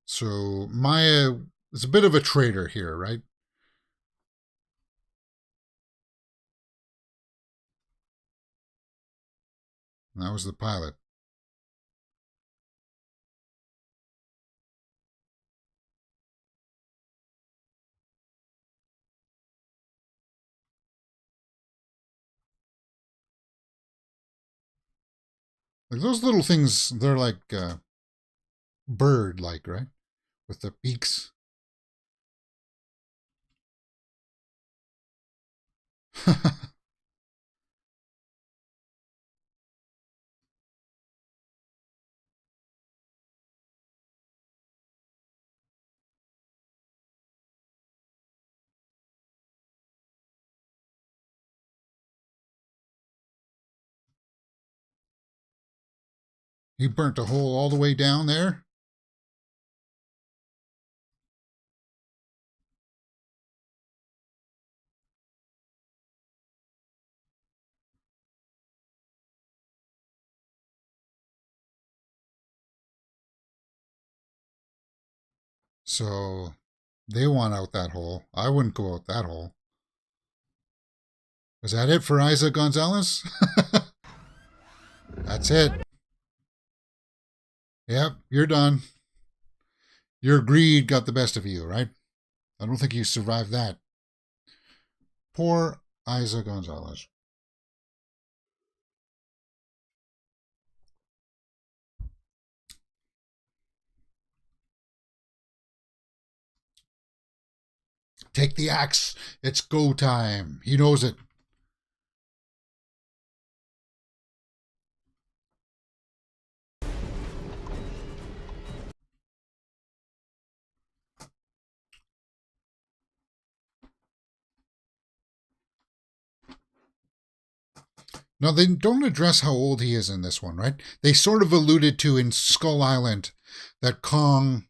So Maya is a bit of a traitor here, right? And that was the pilot. Like those little things, they're like bird-like, right? With the beaks. He burnt a hole all the way down there. So they want out that hole. I wouldn't go out that hole. Is that it for Isa Gonzalez? That's it. Yep, you're done. Your greed got the best of you, right? I don't think you survived that. Poor Isa Gonzalez. Take the axe. It's go time. He knows it. Now, they don't address how old he is in this one, right? They sort of alluded to in Skull Island that Kong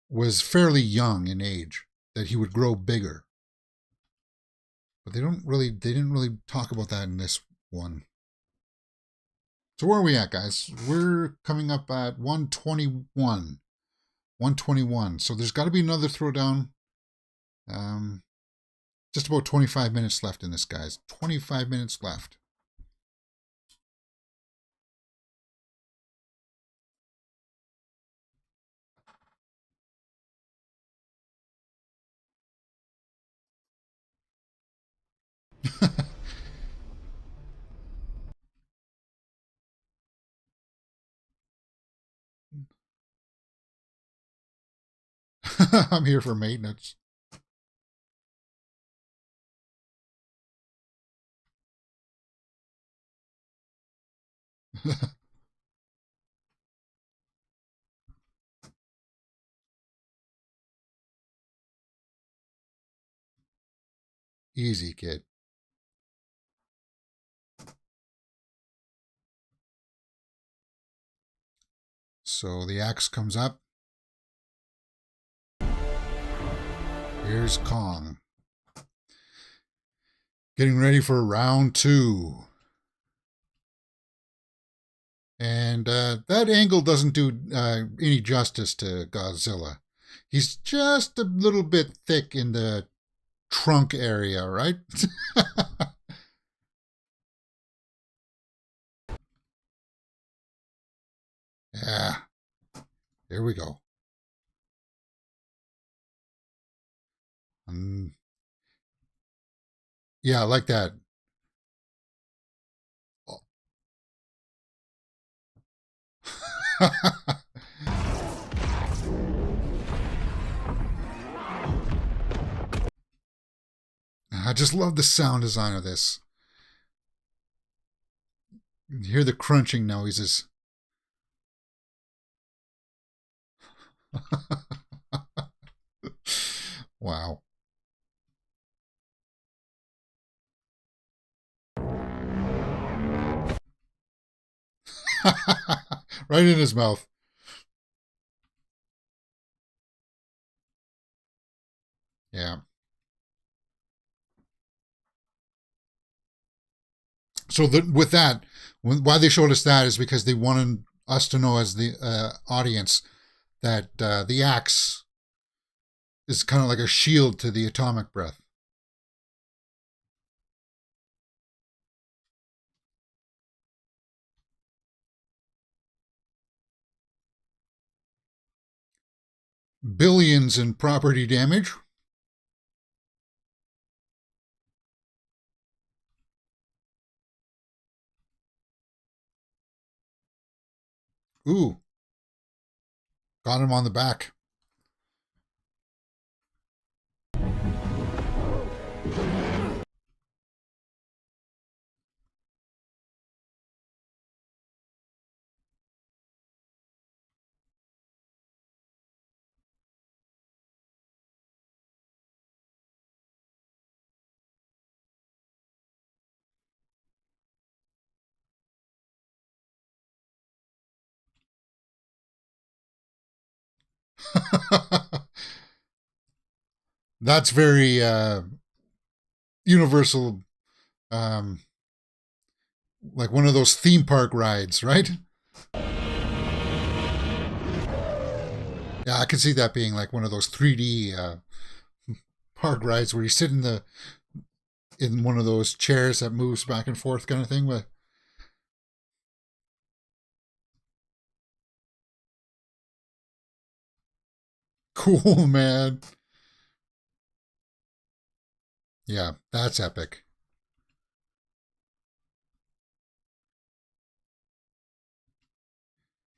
was fairly young in age, that he would grow bigger. But they didn't really talk about that in this one. So where are we at, guys? We're coming up at 121. 121. So there's got to be another throwdown. Just about 25 minutes left in this, guys. 25 minutes left. I'm here for maintenance. Easy, kid. So the axe comes up. Here's Kong. Getting ready for round 2. And that angle doesn't do any justice to Godzilla. He's just a little bit thick in the trunk area, right? Yeah. Here we go. Yeah, like that. I just love the sound design of this. You hear the crunching noises. Wow. Right in his mouth. Yeah. So with that, why they showed us that is because they wanted us to know as the audience that the axe is kind of like a shield to the atomic breath. Billions in property damage. Ooh. Got him on the back. That's very universal, like one of those theme park rides, right? Yeah, I can see that being like one of those 3D park rides where you sit in one of those chairs that moves back and forth kind of thing. But cool, man. Yeah, that's epic.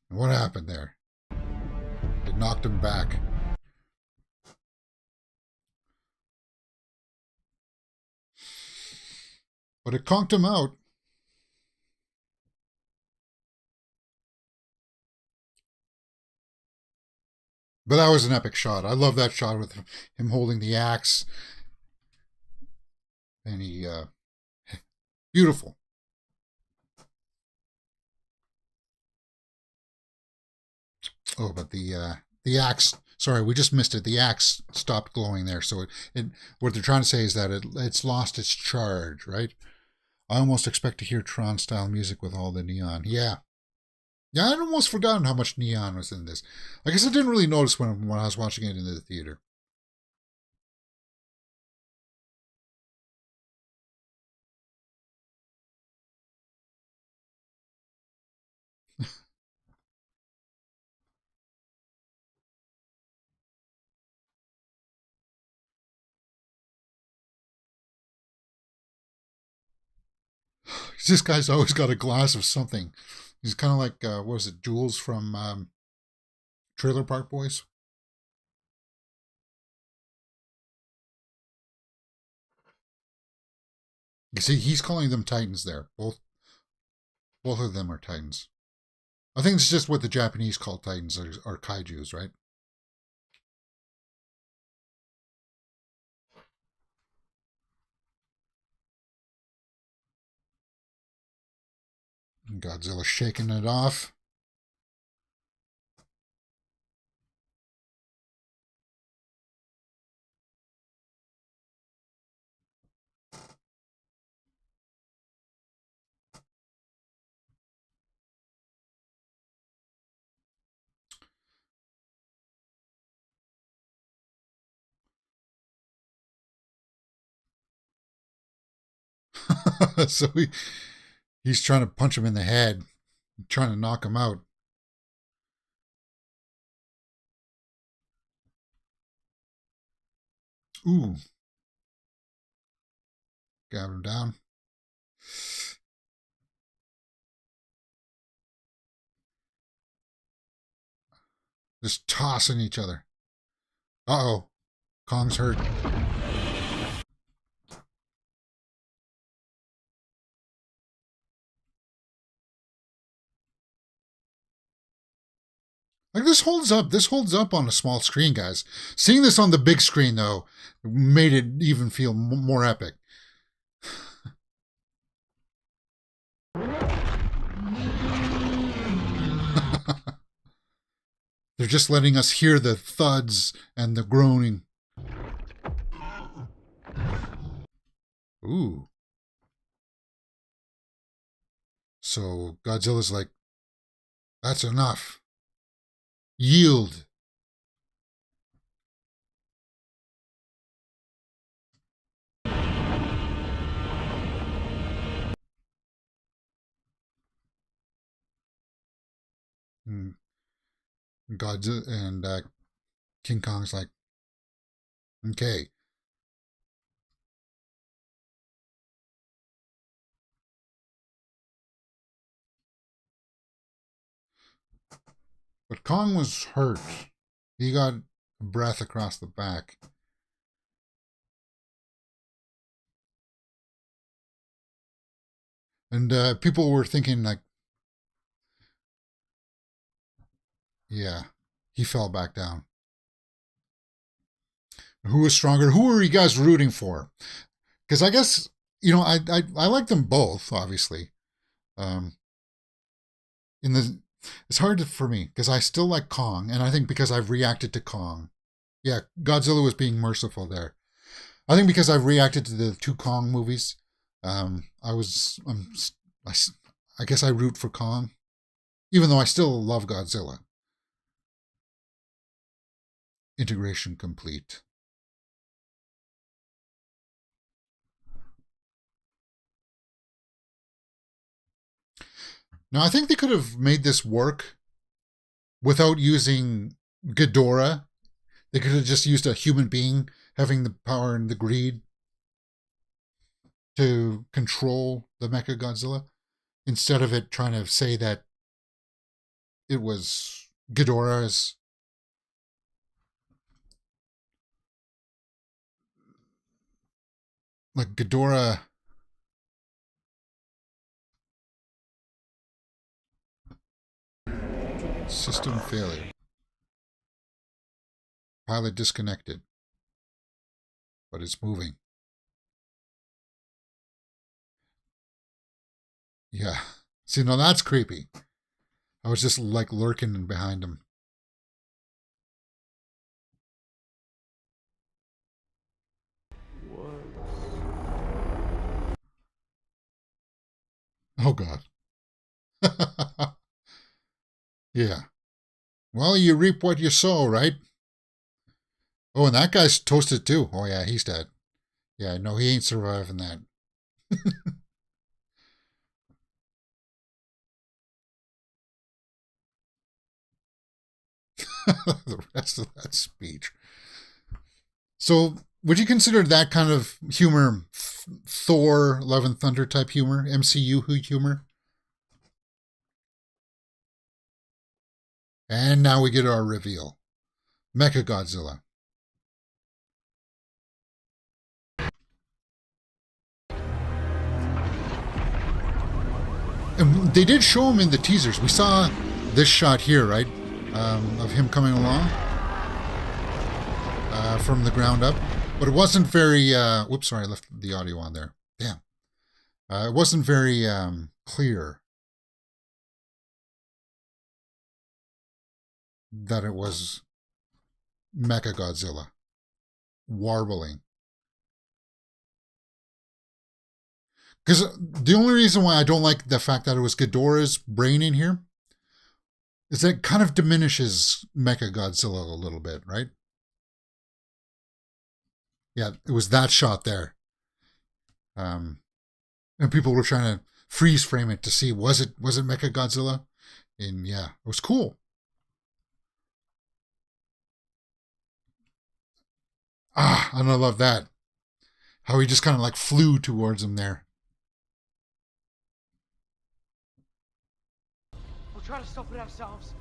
What happened there? It knocked him back. But it conked him out. But that was an epic shot. I love that shot with him holding the axe. And he, beautiful. Oh, but the axe, sorry, we just missed it. The axe stopped glowing there. So what they're trying to say is that it's lost its charge, right? I almost expect to hear Tron-style music with all the neon. Yeah. Yeah, I'd almost forgotten how much neon was in this. I guess I didn't really notice when I was watching it in the theater. This guy's always got a glass of something. He's kind of like, what was it, Jules from Trailer Park Boys? You see, he's calling them Titans there. Both of them are Titans. I think it's just what the Japanese call Titans are kaijus, right? Godzilla shaking it off. So he's trying to punch him in the head, trying to knock him out. Ooh. Got him down. Just tossing each other. Uh-oh. Kong's hurt. Like this holds up. This holds up on a small screen, guys. Seeing this on the big screen, though, made it even feel more epic. They're just letting us hear the thuds and the groaning. Ooh. So Godzilla's like, that's enough. Yield. And Godzilla and King Kong's like, okay. But Kong was hurt. He got a breath across the back. And people were thinking like, yeah, he fell back down. Who was stronger? Who were you guys rooting for? Because I guess, you know, I like them both, obviously. In the It's hard for me because I still like Kong, and I think because I've reacted to Kong. Yeah, Godzilla was being merciful there. I think because I've reacted to the two Kong movies, I was, I, I guess I root for Kong, even though I still love Godzilla. Integration complete. Now, I think they could have made this work without using Ghidorah. They could have just used a human being having the power and the greed to control the Mechagodzilla, instead of it trying to say that it was Ghidorah's. Like Ghidorah. System failure. Pilot disconnected. But it's moving. Yeah. See, now that's creepy. I was just like lurking behind him. Oh, God. Yeah. Well, you reap what you sow, right? Oh, and that guy's toasted too. Oh, yeah, he's dead. Yeah, no, he ain't surviving that. The rest of that speech. So, would you consider that kind of humor Thor, Love and Thunder type humor? MCU humor? And now we get our reveal. Mechagodzilla. And they did show him in the teasers. We saw this shot here, right? Of him coming along from the ground up. But it wasn't very... whoops, sorry, I left the audio on there. Damn. It wasn't very clear that it was Mechagodzilla warbling. Because the only reason why I don't like the fact that it was Ghidorah's brain in here is that it kind of diminishes Mechagodzilla a little bit, right? Yeah, it was that shot there. And people were trying to freeze frame it to see, was it Mechagodzilla? And yeah, it was cool. And I love that. How he just kind of like flew towards him there. We'll try to stop it ourselves.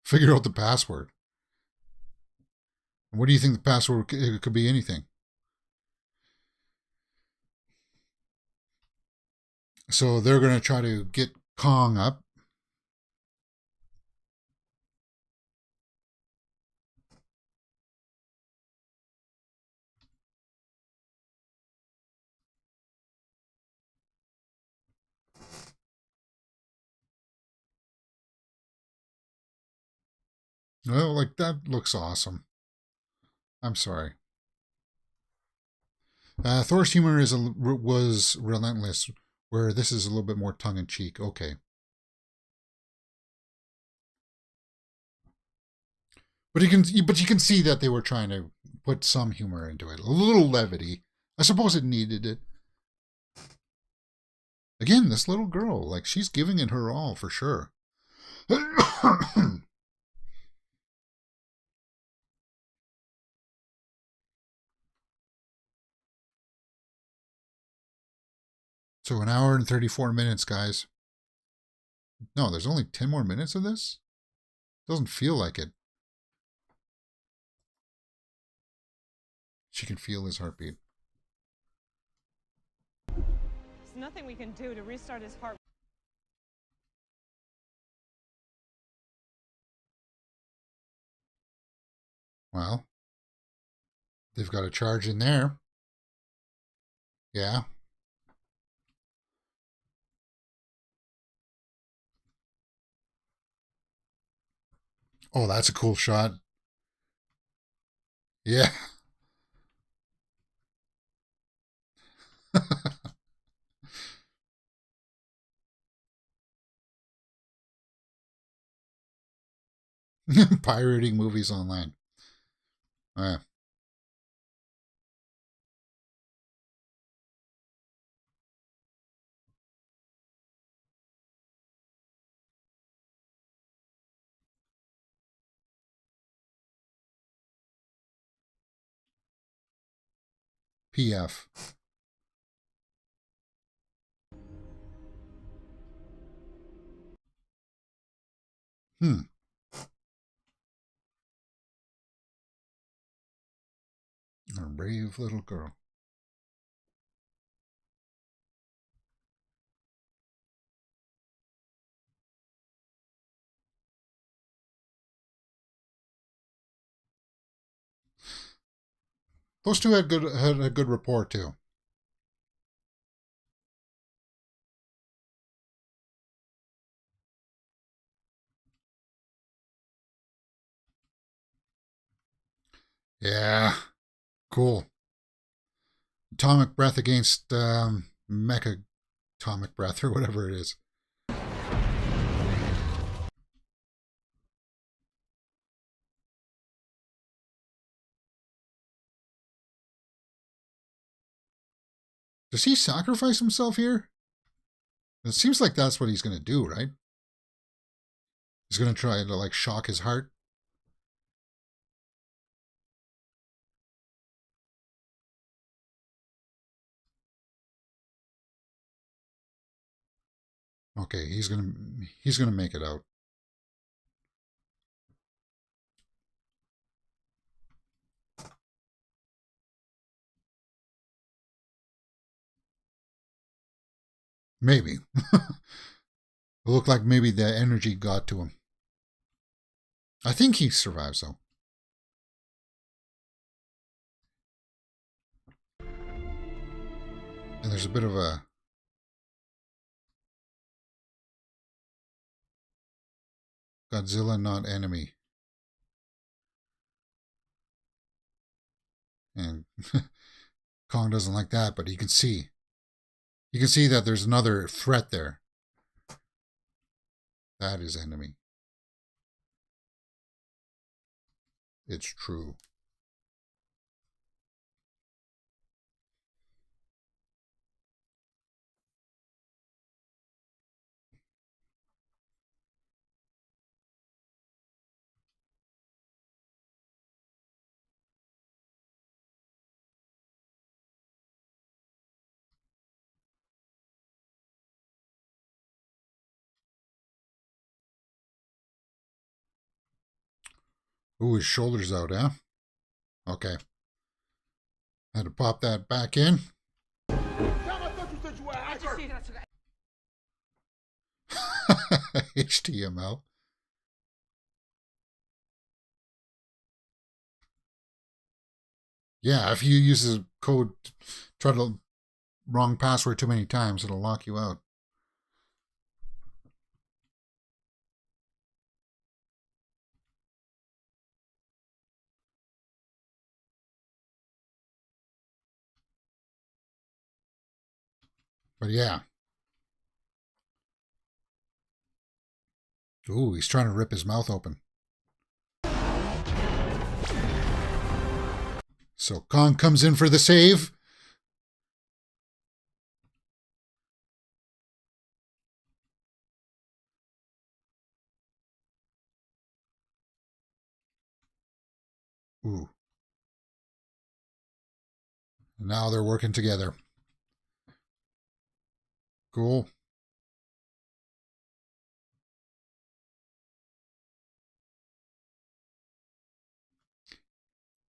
Figure out the password. What do you think the password it could be? Anything. So they're going to try to get Kong up. Well, like that looks awesome. I'm sorry. Thor's humor was relentless, where this is a little bit more tongue-in-cheek. Okay. But you can see that they were trying to put some humor into it. A little levity. I suppose it needed it. Again, this little girl, like she's giving it her all for sure. So 1 hour and 34 minutes, guys. No, there's only 10 more minutes of this? Doesn't feel like it. She can feel his heartbeat. There's nothing we can do to restart his heart. Well, they've got a charge in there. Yeah. Oh, that's a cool shot. Yeah. Pirating movies online. Yeah. PF. Hmm. A brave little girl. Those two had a good rapport too. Yeah. Cool. Atomic breath against mecha atomic breath or whatever it is. Does he sacrifice himself here? It seems like that's what he's going to do, right? He's going to try to like shock his heart. Okay, he's gonna make it out. Maybe. It looked like maybe the energy got to him. I think he survives though. And there's a bit of a Godzilla not enemy. And Kong doesn't like that, but you can see that there's another threat there. That is enemy. It's true. Ooh, his shoulder's out, huh? Okay. Had to pop that back in. HTML. Yeah, if you use the code, try to wrong password too many times, it'll lock you out. But yeah. Ooh, he's trying to rip his mouth open. So Kong comes in for the save. Ooh. Now they're working together. Cool.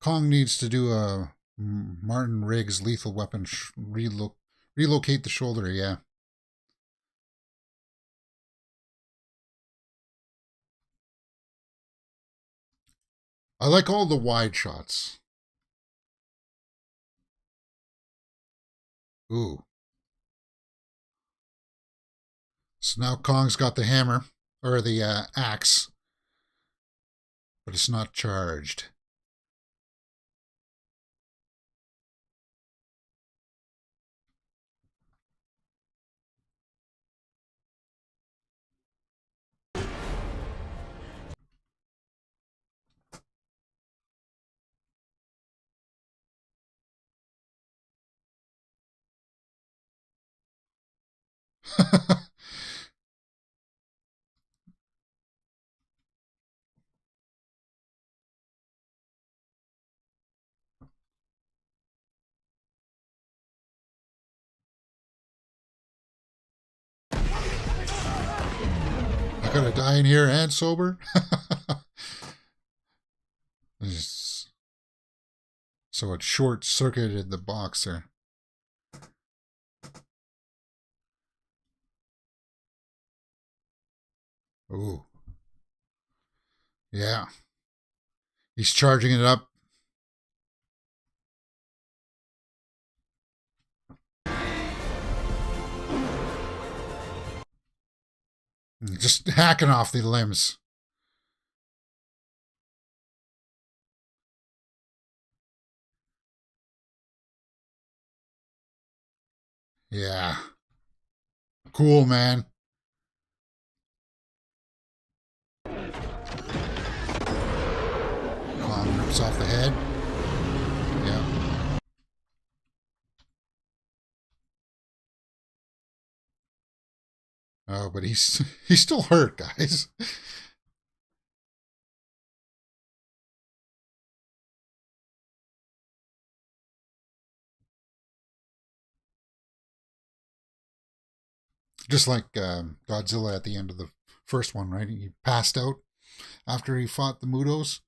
Kong needs to do a Martin Riggs lethal weapon relocate the shoulder, yeah. I like all the wide shots. Ooh. So now Kong's got the hammer, or the axe, but it's not charged. I gotta die in here and sober? So it short-circuited the box there. Ooh. Yeah. He's charging it up. Just hacking off the limbs. Yeah. Cool, man. Kong rips off the head. Yeah. Oh, but he's still hurt, guys. Just like Godzilla at the end of the first one, right? He passed out after he fought the Mutos.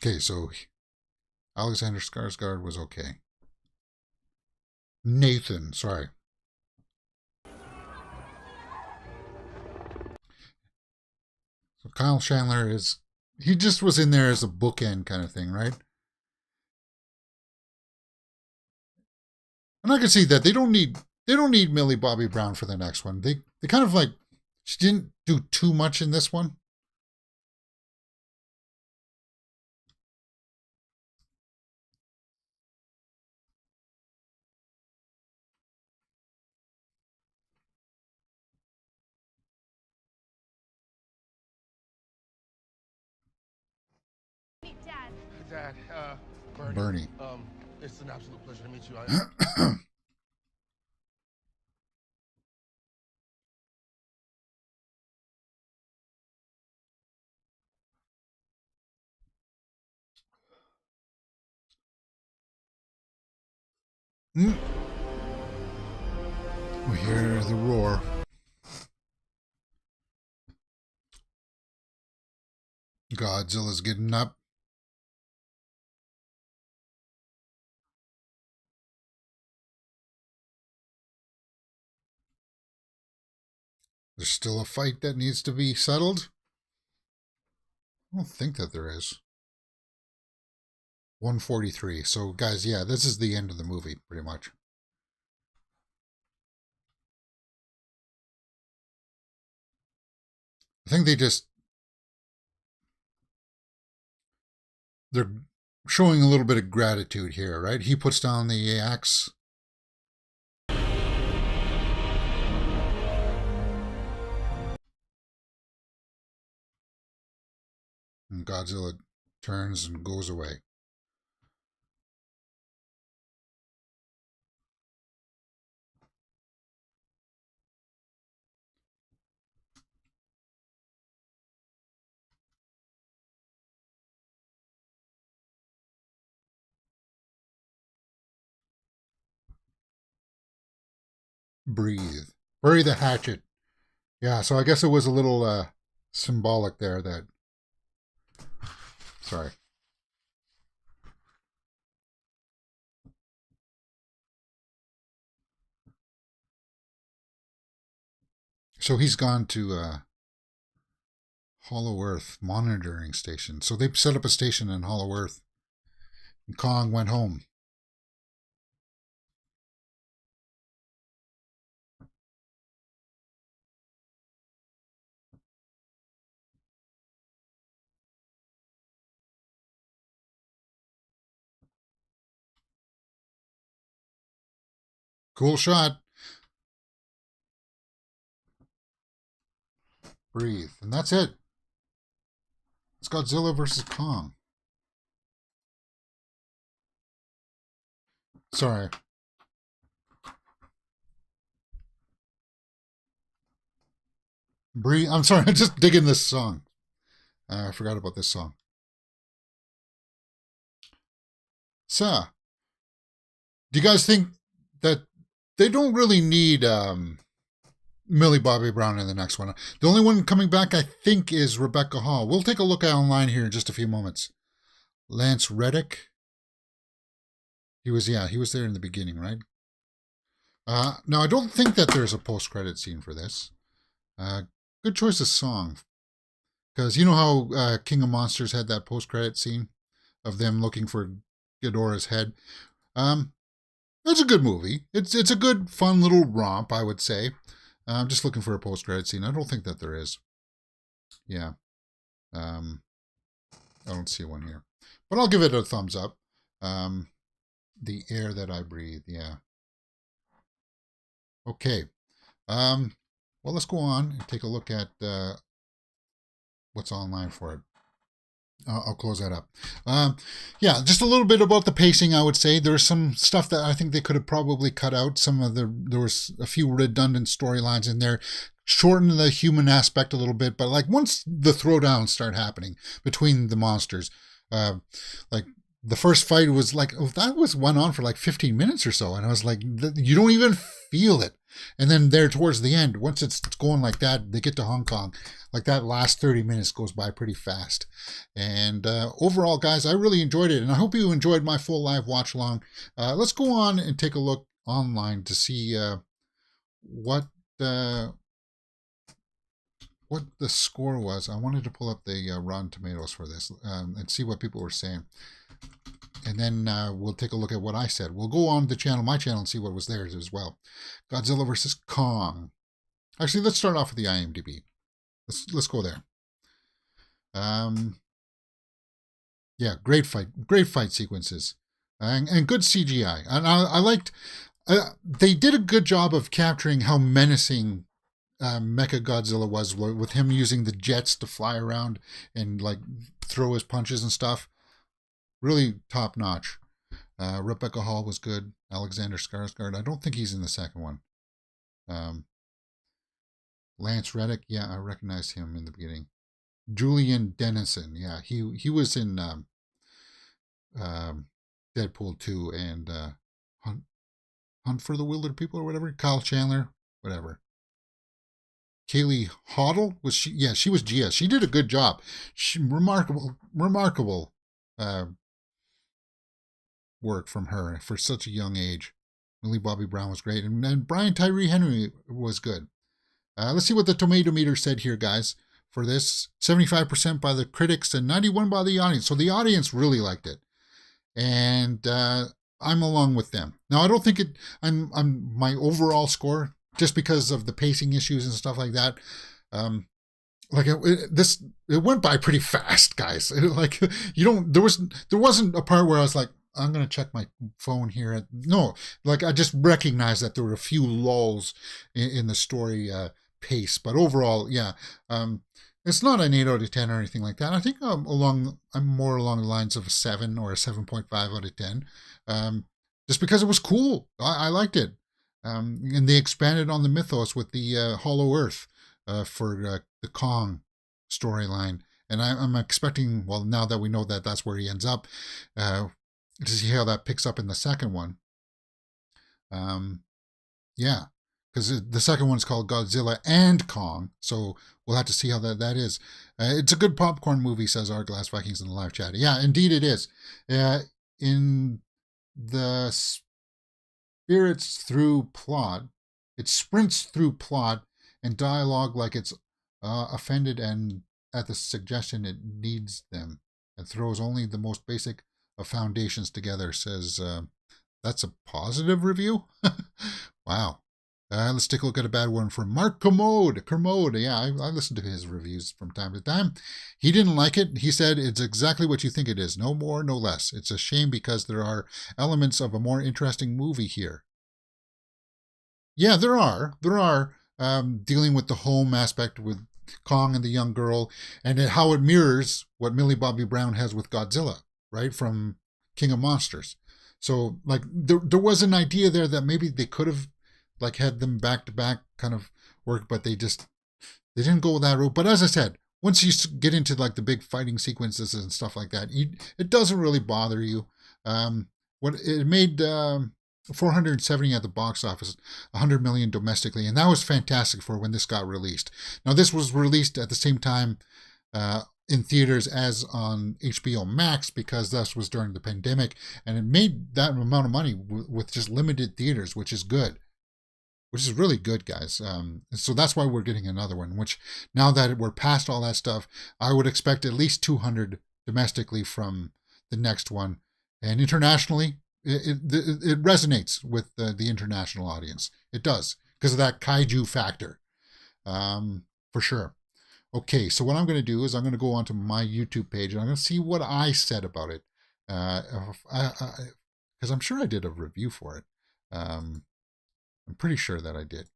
Okay, so Alexander Skarsgård was okay. Nathan, sorry. So Kyle Chandler he just was in there as a bookend kind of thing, right? And I can see that they don't need Millie Bobby Brown for the next one. They kind of like she didn't do too much in this one. Meet Dad. Dad, Bernie. It's an absolute pleasure to meet you. We hear the roar. Godzilla's getting up. There's still a fight that needs to be settled. I don't think that there is. 143. So, guys, yeah, this is the end of the movie, pretty much. I think they're showing a little bit of gratitude here, right? He puts down the axe. And Godzilla turns and goes away. Breathe. Bury the hatchet. Yeah, so I guess it was a little symbolic there that... Sorry. So he's gone to Hollow Earth monitoring station. So they set up a station in Hollow Earth. And Kong went home. Cool shot. Breathe. And that's it. It's Godzilla versus Kong. Sorry. Breathe. I'm sorry. I'm just digging this song. I forgot about this song. So, do you guys think that they don't really need Millie Bobby Brown in the next one? The only one coming back, I think, is Rebecca Hall. We'll take a look online here in just a few moments. Lance Reddick. He was there in the beginning, right? Now, I don't think that there's a post-credit scene for this. Good choice of song. Because you know how King of Monsters had that post-credit scene of them looking for Ghidorah's head? It's a good movie. It's a good, fun little romp, I would say. I'm just looking for a post-credit scene. I don't think that there is. Yeah. I don't see one here. But I'll give it a thumbs up. The air that I breathe, yeah. Okay. Well, let's go on and take a look at what's online for it. I'll close that up. Yeah, just a little bit about the pacing, I would say. There's some stuff that I think they could have probably cut out. There was a few redundant storylines in there. Shorten the human aspect a little bit, but like once the throwdowns start happening between the monsters, like the first fight was like, went on for like 15 minutes or so. And I was like, you don't even feel it. And then there towards the end, once it's going like that, they get to Hong Kong. Like that last 30 minutes goes by pretty fast. And overall, guys, I really enjoyed it. And I hope you enjoyed my full live watch along. Let's go on and take a look online to see what the score was. I wanted to pull up the Rotten Tomatoes for this and see what people were saying. And then we'll take a look at what I said. We'll go on to my channel, and see what was theirs as well. Godzilla versus Kong. Actually, let's start off with the IMDb. Let's go there. Yeah, great fight sequences, and good CGI. And I liked. They did a good job of capturing how menacing Mecha Godzilla was, with him using the jets to fly around and like throw his punches and stuff. Really top notch. Rebecca Hall was good. Alexander Skarsgård. I don't think he's in the second one. Lance Reddick. Yeah, I recognized him in the beginning. Julian Dennison. Yeah, he was in Deadpool 2 and Hunt for the Wilder People or whatever. Kyle Chandler. Whatever. Kaylee Hoddle was she? Yeah, she was Gia. She did a good job. Remarkable work from her for such a young age. Millie Bobby Brown was great, and Brian Tyree Henry was good. Let's see what the tomato meter said here, guys, for this. 75% by the critics and 91% by the audience. So the audience really liked it, and I'm along with them. Now, I don't think I'm my overall score, just because of the pacing issues and stuff like that. It went by pretty fast, guys. There wasn't a part where I was like, I'm going to check my phone here. No, like I just recognized that there were a few lulls in the story pace. But overall, yeah, it's not an 8 out of 10 or anything like that. I think I'm more along the lines of a 7 or a 7.5 out of 10. Just because it was cool. I liked it. And they expanded on the mythos with the Hollow Earth for the Kong storyline. And I'm expecting, well, now that we know that that's where he ends up, to see how that picks up in the second one. Yeah, because the second one's called Godzilla and Kong, so we'll have to see how that is. It's a good popcorn movie, says our Glass Vikings in the live chat. Yeah, indeed it is. In the spirits through plot, it sprints through plot and dialogue like it's offended and at the suggestion it needs them and throws only the most basic of foundations together, says that's a positive review? Wow. Let's take a look at a bad one from Mark Kermode. Yeah, I listen to his reviews from time to time. He didn't like it. He said it's exactly what you think it is. No more, no less. It's a shame because there are elements of a more interesting movie here. Yeah, there are. There are, dealing with the home aspect with Kong and the young girl, and how it mirrors what Millie Bobby Brown has with Godzilla, right, from King of Monsters. So, like, there was an idea there that maybe they could have, like, had them back to back kind of work, but they didn't go that route. But as I said, once you get into like the big fighting sequences and stuff like that, it doesn't really bother you. What it made 470 at the box office, 100 million domestically, and that was fantastic for when this got released. Now this was released at the same time in theaters as on HBO Max, because this was during the pandemic, and it made that amount of money with just limited theaters, which is good. Which is really good, guys. So that's why we're getting another one, which now that we're past all that stuff, I would expect at least 200 domestically from the next one. And internationally, it resonates with the international audience. It does, because of that kaiju factor, for sure. Okay, so what I'm going to do is I'm going to go onto my YouTube page and I'm going to see what I said about it. Because I'm sure I did a review for it. I'm pretty sure that I did.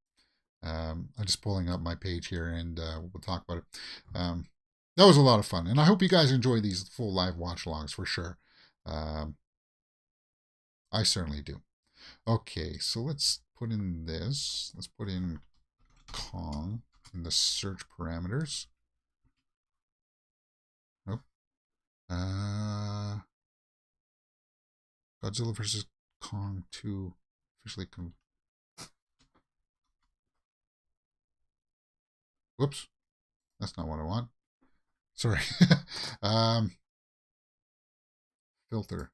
I'm just pulling up my page here and we'll talk about it. That was a lot of fun. And I hope you guys enjoy these full live watch alongs for sure. I certainly do. Okay, so let's put in this. Let's put in Kong in the search parameters. Nope. Godzilla vs. Kong 2 officially Whoops, that's not what I want. Sorry. Filter.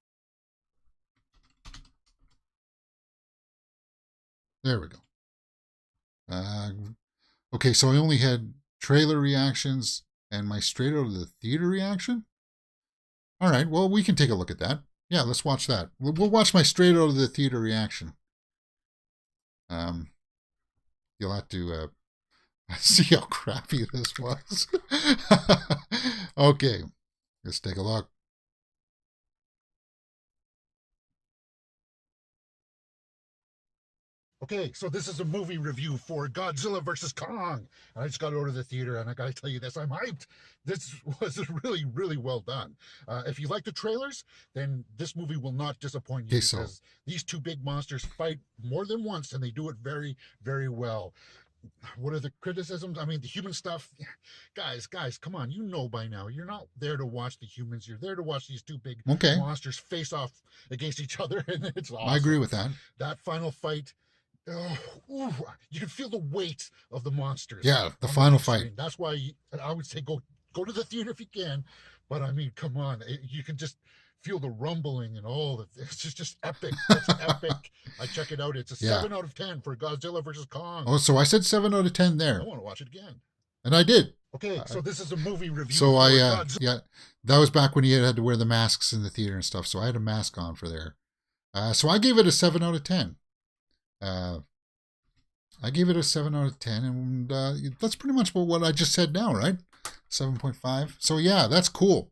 There we go. Okay, so I only had trailer reactions and my straight out of the theater reaction. All right, well, we can take a look at that. Yeah, let's watch that. We'll watch my straight out of the theater reaction. You'll have to see how crappy this was. Okay, let's take a look. Okay, so this is a movie review for Godzilla vs. Kong. And I just got out of the theater, and I gotta tell you this, I'm hyped. This was really, really well done. If you like the trailers, then this movie will not disappoint you, because these two big monsters fight more than once, and they do it very, very well. What are the criticisms? I mean, the human stuff. Guys, come on. You know by now. You're not there to watch the humans. You're there to watch these two big monsters face off against each other, and it's awesome. I agree with that. That final fight. You can feel the weight of the monsters. Yeah, the final fight. That's why I would say go to the theater if you can. But I mean, come on, you can just feel the rumbling and all. It's just epic. It's epic. I check it out. It's a 7 out of 10 for Godzilla vs. Kong. Oh, so I said 7 out of 10 there. I want to watch it again. And I did. Okay, so this is a movie review. So yeah, that was back when you had to wear the masks in the theater and stuff. So I had a mask on for there. So I gave it a 7 out of 10. I gave it a 7 out of 10, and that's pretty much what I just said now, right? 7.5. So yeah, that's cool.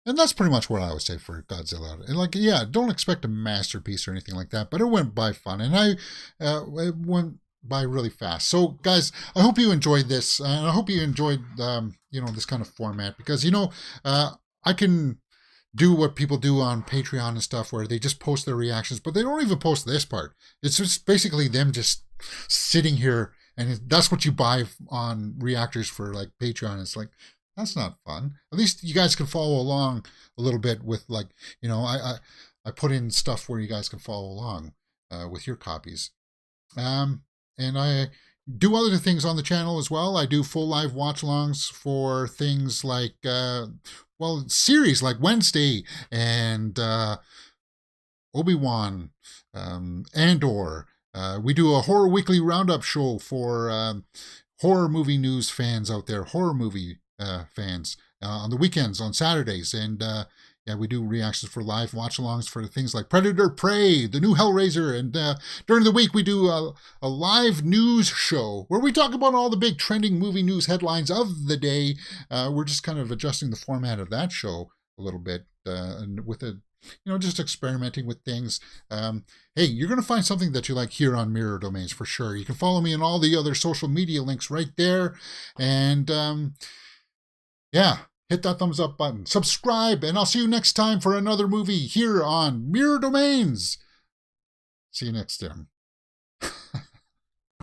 And that's pretty much what I would say for Godzilla. And like, yeah, don't expect a masterpiece or anything like that, but it went by fun, and it went by really fast. So guys, I hope you enjoyed this, and I hope you enjoyed this kind of format, because I can do what people do on Patreon and stuff, where they just post their reactions, but they don't even post this part. It's just basically them just sitting here, and that's what you buy on reactors for like Patreon. It's like, that's not fun. At least you guys can follow along a little bit with, like, I put in stuff where you guys can follow along with your copies. And I do other things on the channel as well. I do full live watch-alongs for things like, series like Wednesday and Obi-Wan, Andor. We do a Horror Weekly Roundup show for horror movie news fans out there. Horror movie fans on the weekends, on Saturdays. And yeah, we do reactions for live watch-alongs for things like Predator Prey, the new Hellraiser. And during the week, we do a live news show where we talk about all the big trending movie news headlines of the day. We're just kind of adjusting the format of that show a little bit and with a just experimenting with things. Hey, you're going to find something that you like here on Mirror Domains for sure. You can follow me on all the other social media links right there. And yeah, hit that thumbs up button. Subscribe, and I'll see you next time for another movie here on Mirror Domains. See you next time.